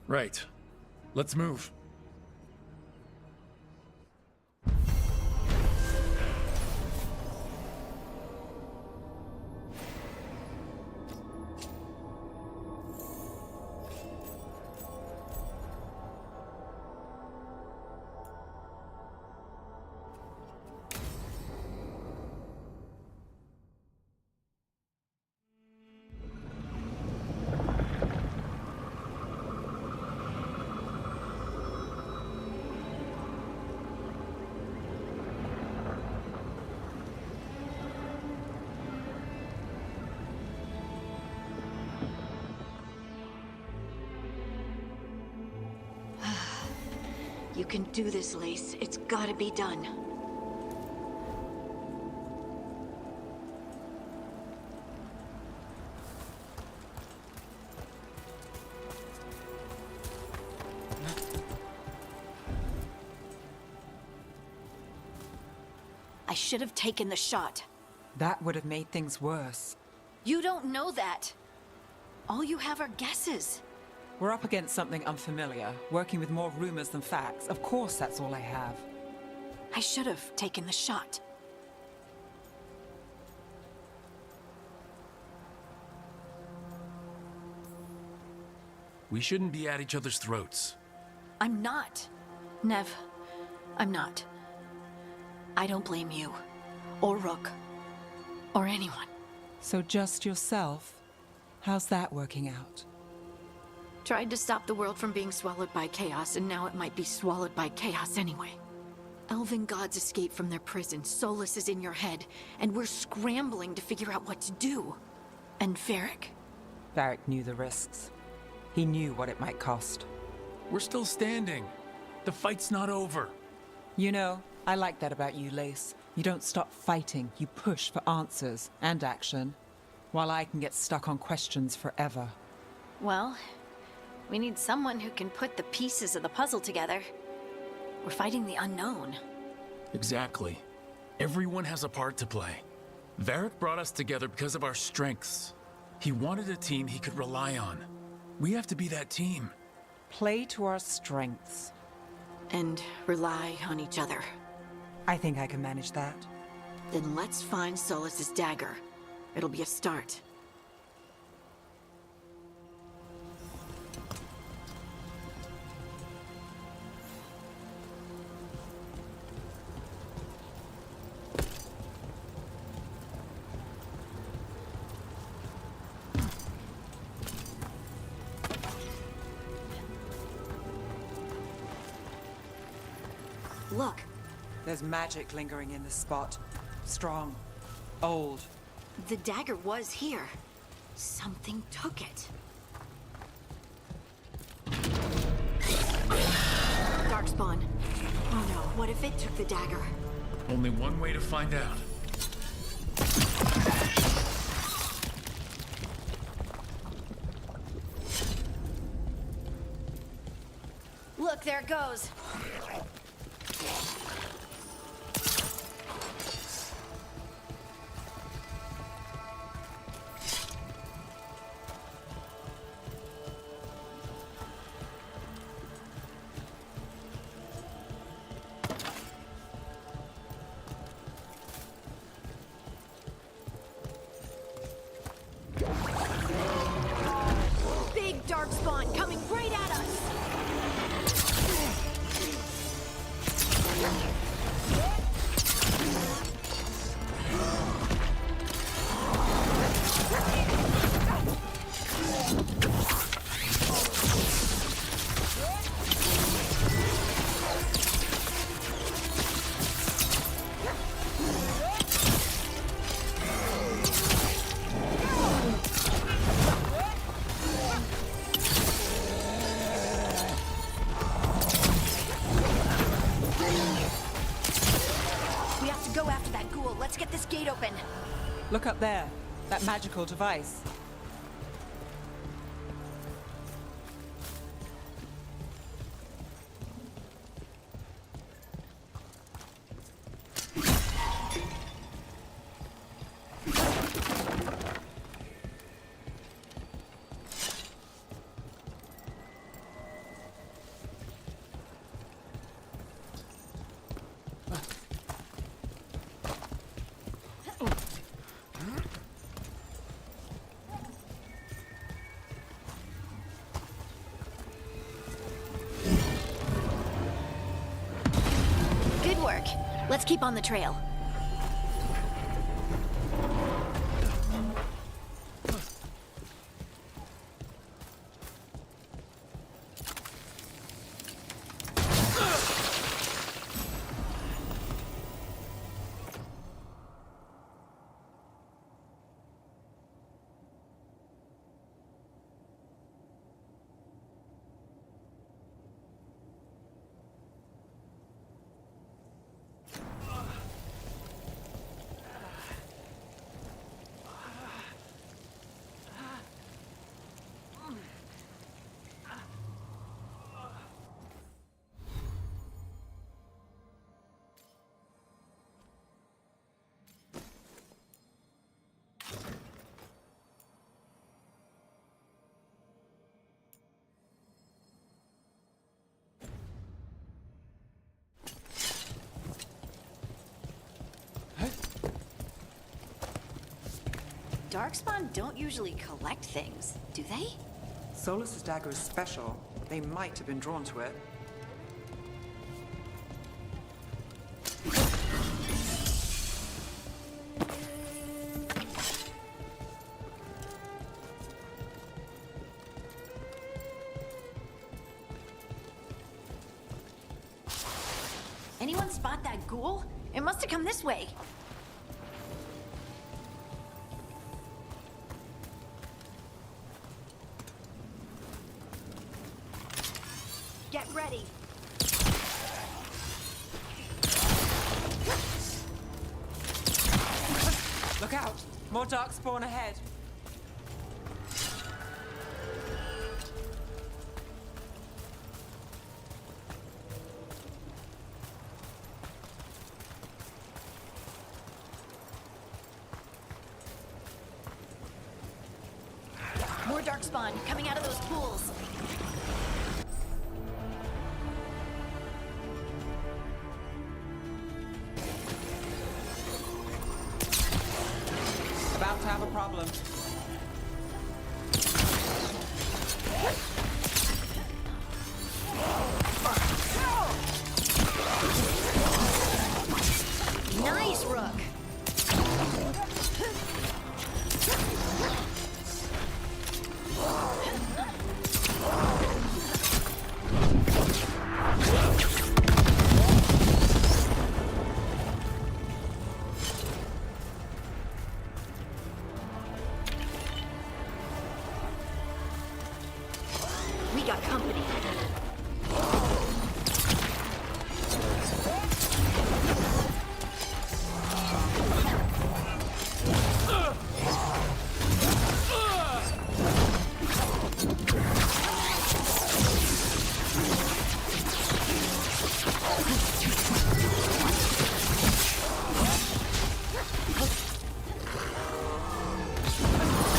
Right. Let's move. You can do this, Lace. It's gotta be done. I should have taken the shot. That would have made things worse. You don't know that. All you have are guesses. We're up against something unfamiliar, working with more rumors than facts. Of course, that's all I have. I should have taken the shot. We shouldn't be at each other's throats. I'm not. Nev, I'm not. I don't blame you, or Rook, or anyone. So just yourself? How's that working out? Tried to stop the world from being swallowed by chaos, and now it might be swallowed by chaos anyway. Elven gods escaped from their prison, Solus is in your head, and we're scrambling to figure out what to do. And Varric? Varric knew the risks. He knew what it might cost. We're still standing. The fight's not over. You know, I like that about you, Lace. You don't stop fighting, you push for answers and action, while I can get stuck on questions forever. Well, we need someone who can put the pieces of the puzzle together. We're fighting the unknown. Exactly. Everyone has a part to play. Varric brought us together because of our strengths. He wanted a team he could rely on. We have to be that team. Play to our strengths. And rely on each other. I think I can manage that. Then let's find Solus's dagger. It'll be a start. Look. There's magic lingering in this spot. Strong. Old. The dagger was here. Something took it. Darkspawn. Oh no, what if it took the dagger? Only one way to find out. Look, there it goes. Big Darkspawn coming right at us! We have to go after that ghoul. Let's get this gate open. Look up there. That magical device. work. Let's keep on the trail. Darkspawn don't usually collect things, do they? Solus's dagger is special. They might have been drawn to it. Anyone spot that ghoul? It must have come this way. Get ready. Look out! More darkspawn ahead. More darkspawn coming out of those pools. About to have a problem. Nice, Rook. We got company.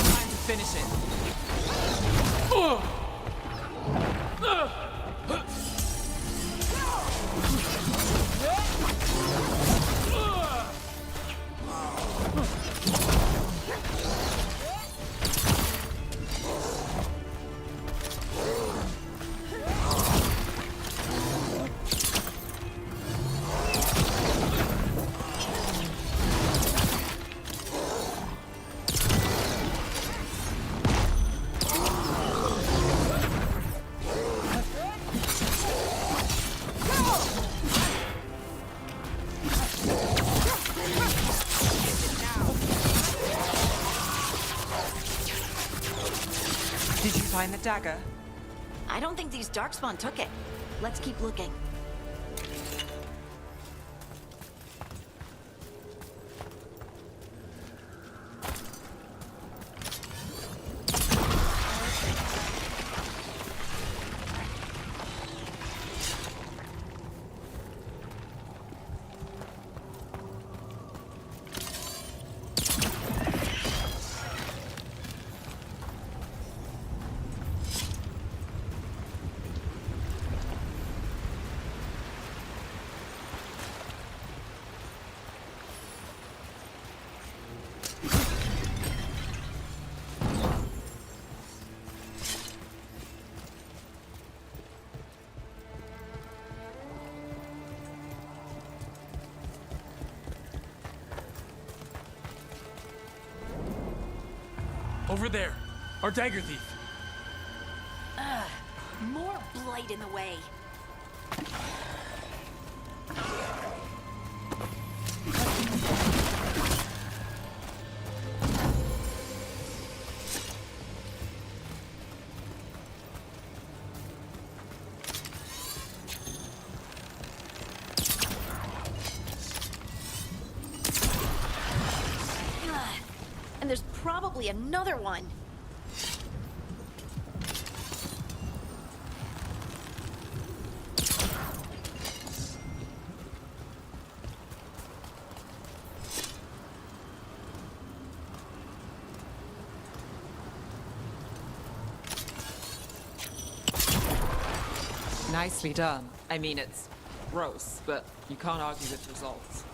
Time to finish it. Did you find the dagger? I don't think these darkspawn took it. Let's keep looking. Over there. Our dagger thief. Ugh. More blight in the way. And there's probably another one. Nicely done. I mean, it's gross, but you can't argue with results.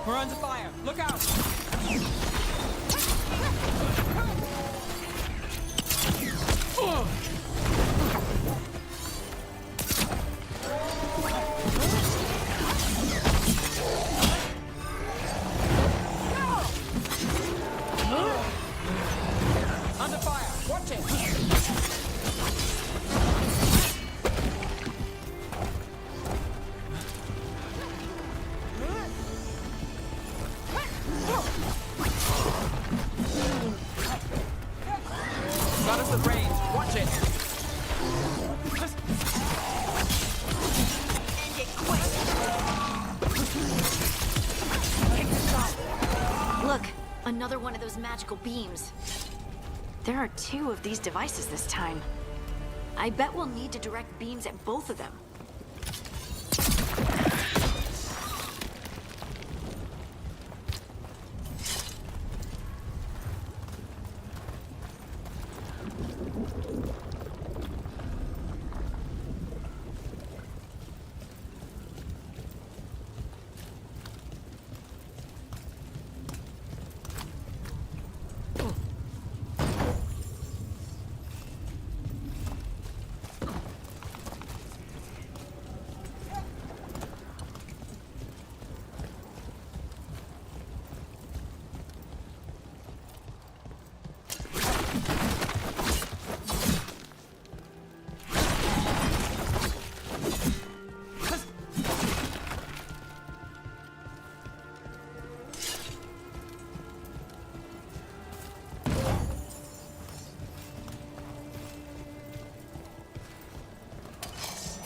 We're under fire. Look out! Under fire. Watch it. Got us at range. Watch it. End it quick. Kick this off. Look, another one of those magical beams. There are 2 of these devices this time. I bet we'll need to direct beams at both of them.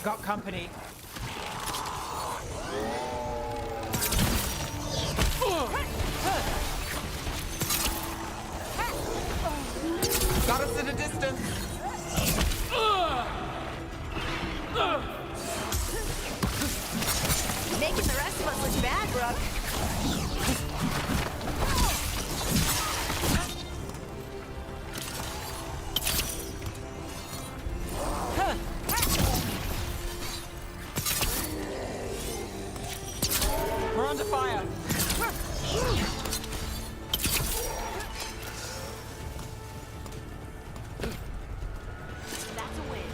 Got company. Got us at a distance. Making the rest of us look bad, Brooke. We're under fire. That's a win.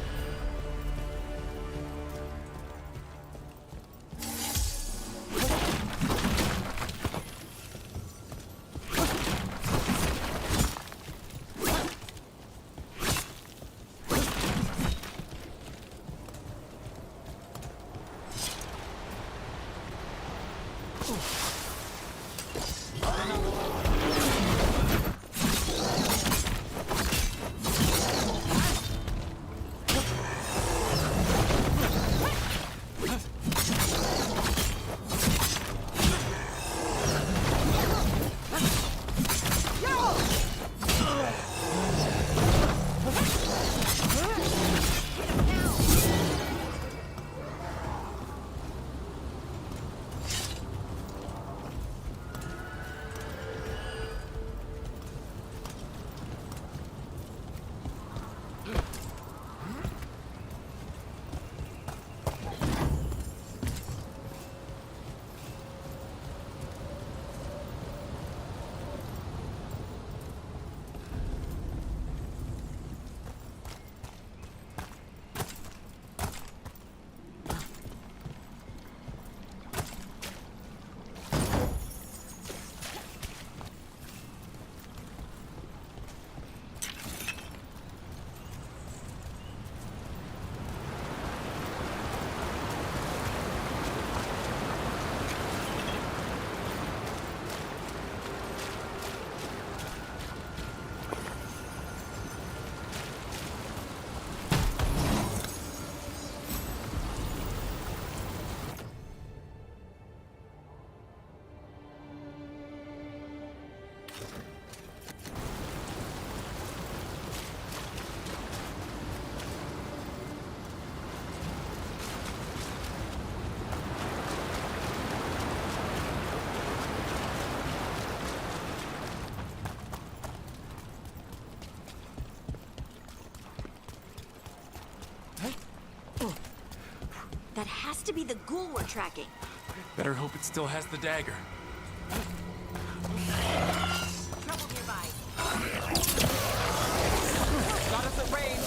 That has to be the ghoul we're tracking. Better hope it still has the dagger. Trouble nearby. Got us at range.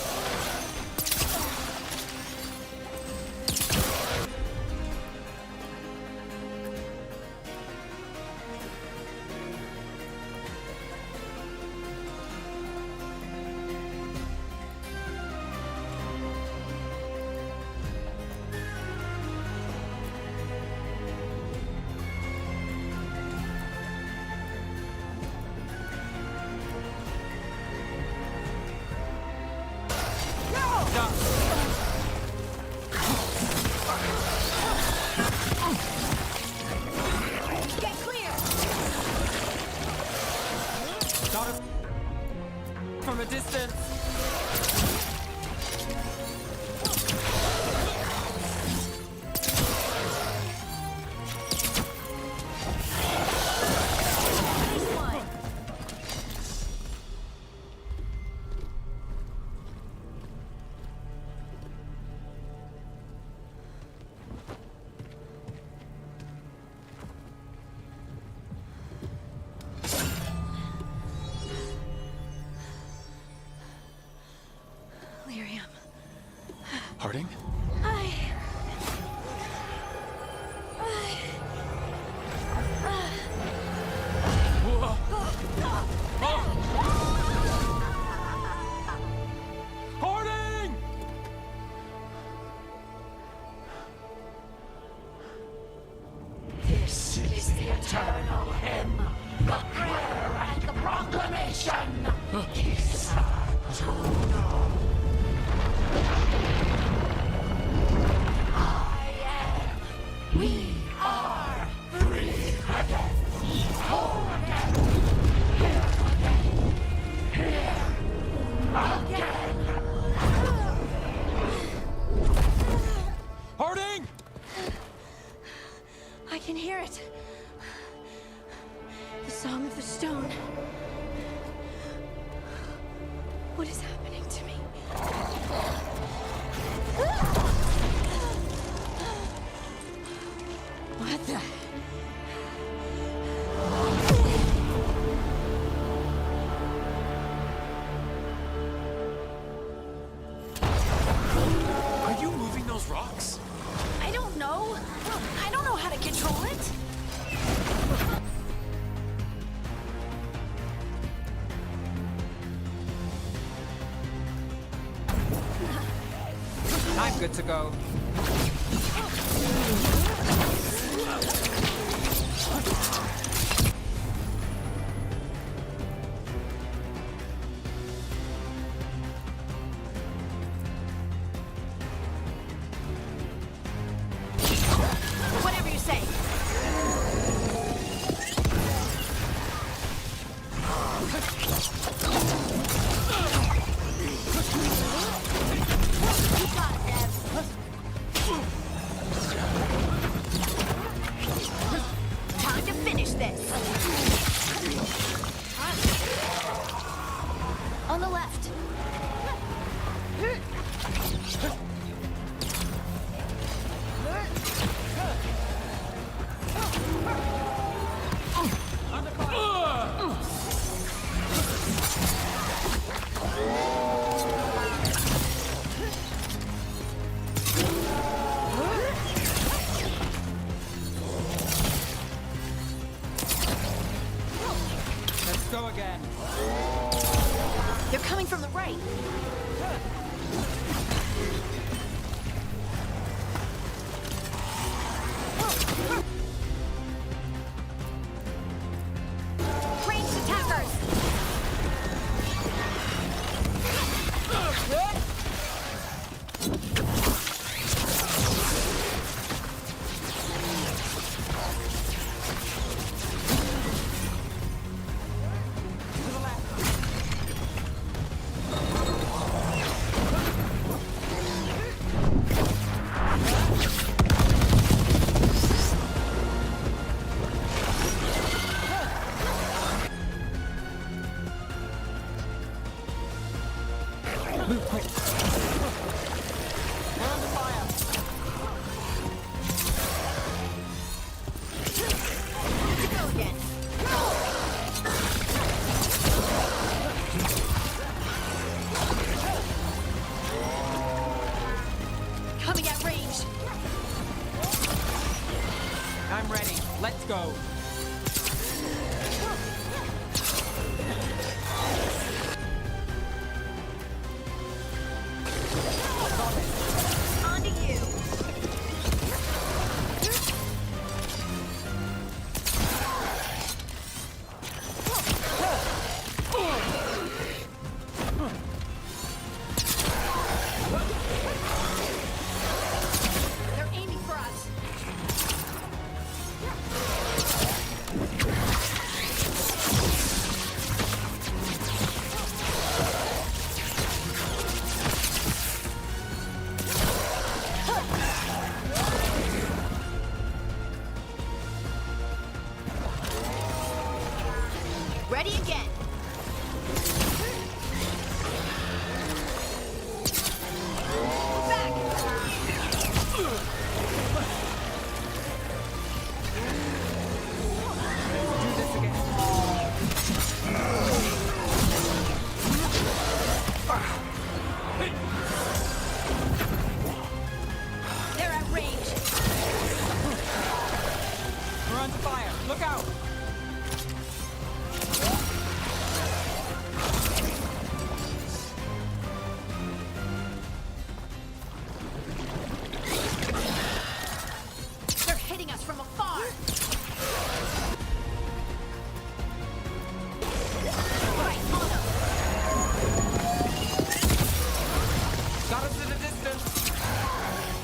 Get clear! Got us from a distance. Lyrium. Harding? Harding! This is the eternal hymn, the prayer and the proclamation. Kissa Juno. I am. We are free again. Whole again. Here again. Harding! I can hear it. The song of the stone. What is happening to me? What the? Are you moving those rocks? I don't know. I don't know how to control it. I'm good to go. Whatever you say. You got it, Dev. Time to finish this. On the left. Let's go again. They're coming from the right. Ranged attackers! I'm ready. Let's go. On to you. They're aiming for us. Ready again. They're at range. We're under fire. Look out! They're hitting us from afar. Right on them. Got us at a distance.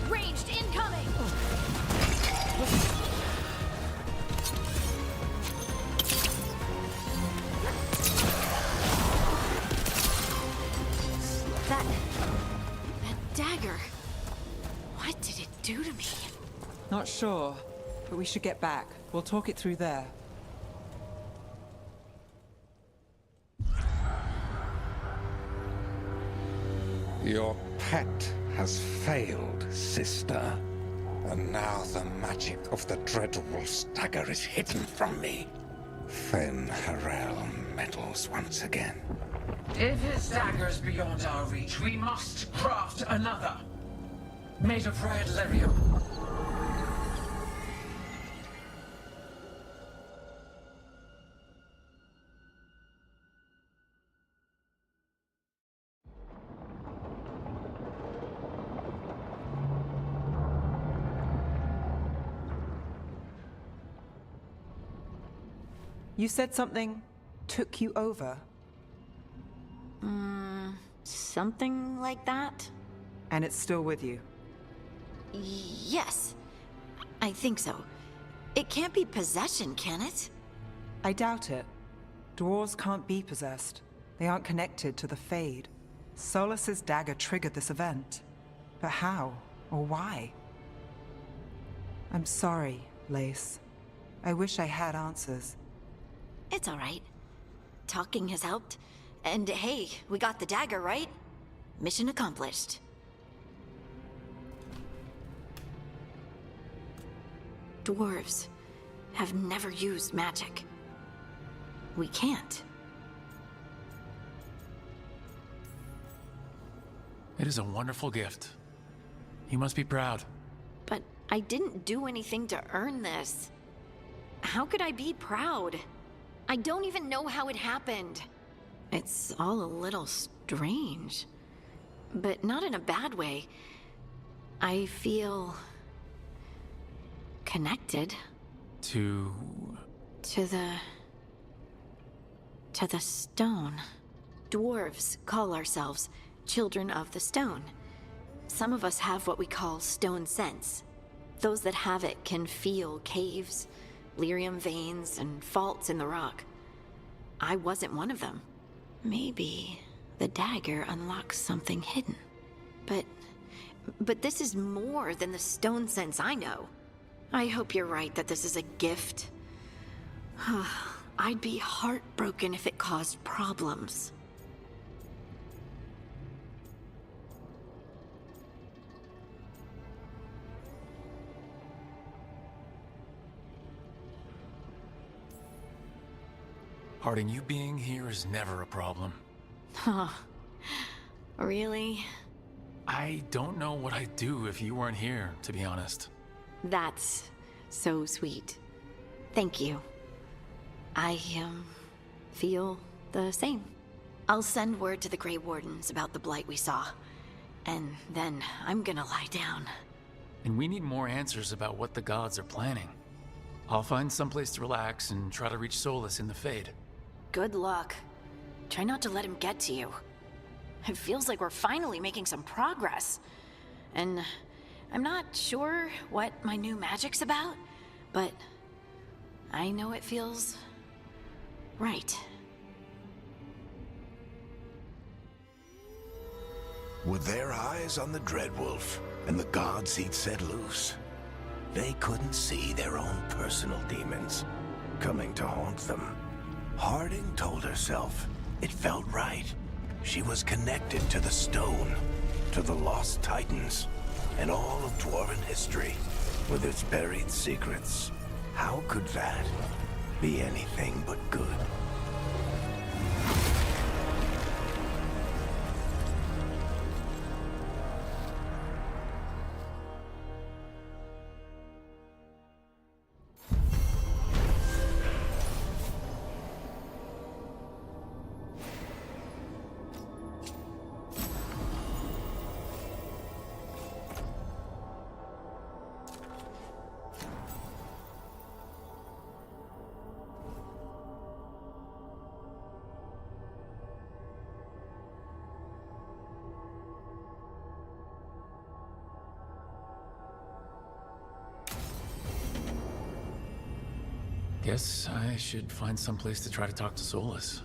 Ranged incoming. That dagger. What did it do to me? Not sure, but we should get back. We'll talk it through there. Your pet has failed, sister. And now the magic of the Dreadwolf's dagger is hidden from me. Fen Harel meddles once again. If his dagger's beyond our reach, we must craft another. Made of red lyrium. You said something took you over, Something like that? and it's still with you. Yes. I think so. It can't be possession, can it? I doubt it. Dwarves can't be possessed. They aren't connected to the Fade. Solus's dagger triggered this event. But how? Or why? I'm sorry, Lace. I wish I had answers. It's all right. Talking has helped. And hey, we got the dagger, right? Mission accomplished. Dwarves have never used magic. We can't. It is a wonderful gift. You must be proud. But I didn't do anything to earn this. How could I be proud? I don't even know how it happened. It's all a little strange. But not in a bad way. I feel... connected. To the stone. Dwarves call ourselves children of the stone. Some of us have what we call stone sense. Those that have it can feel caves, lyrium veins, and faults in the rock. I wasn't one of them. Maybe the dagger unlocks something hidden. But this is more than the stone sense I know. I hope you're right that this is a gift. I'd be heartbroken if it caused problems. Harding, you being here is never a problem. Huh. Really? I don't know what I'd do if you weren't here, to be honest. That's so sweet. Thank you. I, feel the same. I'll send word to the Grey Wardens about the blight we saw. And then I'm gonna lie down. And we need more answers about what the gods are planning. I'll find someplace to relax and try to reach Solus in the Fade. Good luck. Try not to let him get to you. It feels like we're finally making some progress. And I'm not sure what my new magic's about, but I know it feels right. With their eyes on the Dreadwolf and the gods he'd set loose, they couldn't see their own personal demons coming to haunt them. Harding told herself it felt right. She was connected to the stone, to the lost titans, and all of Dwarven history, with its buried secrets. How could that be anything but good? Guess I should find someplace to try to talk to Solus.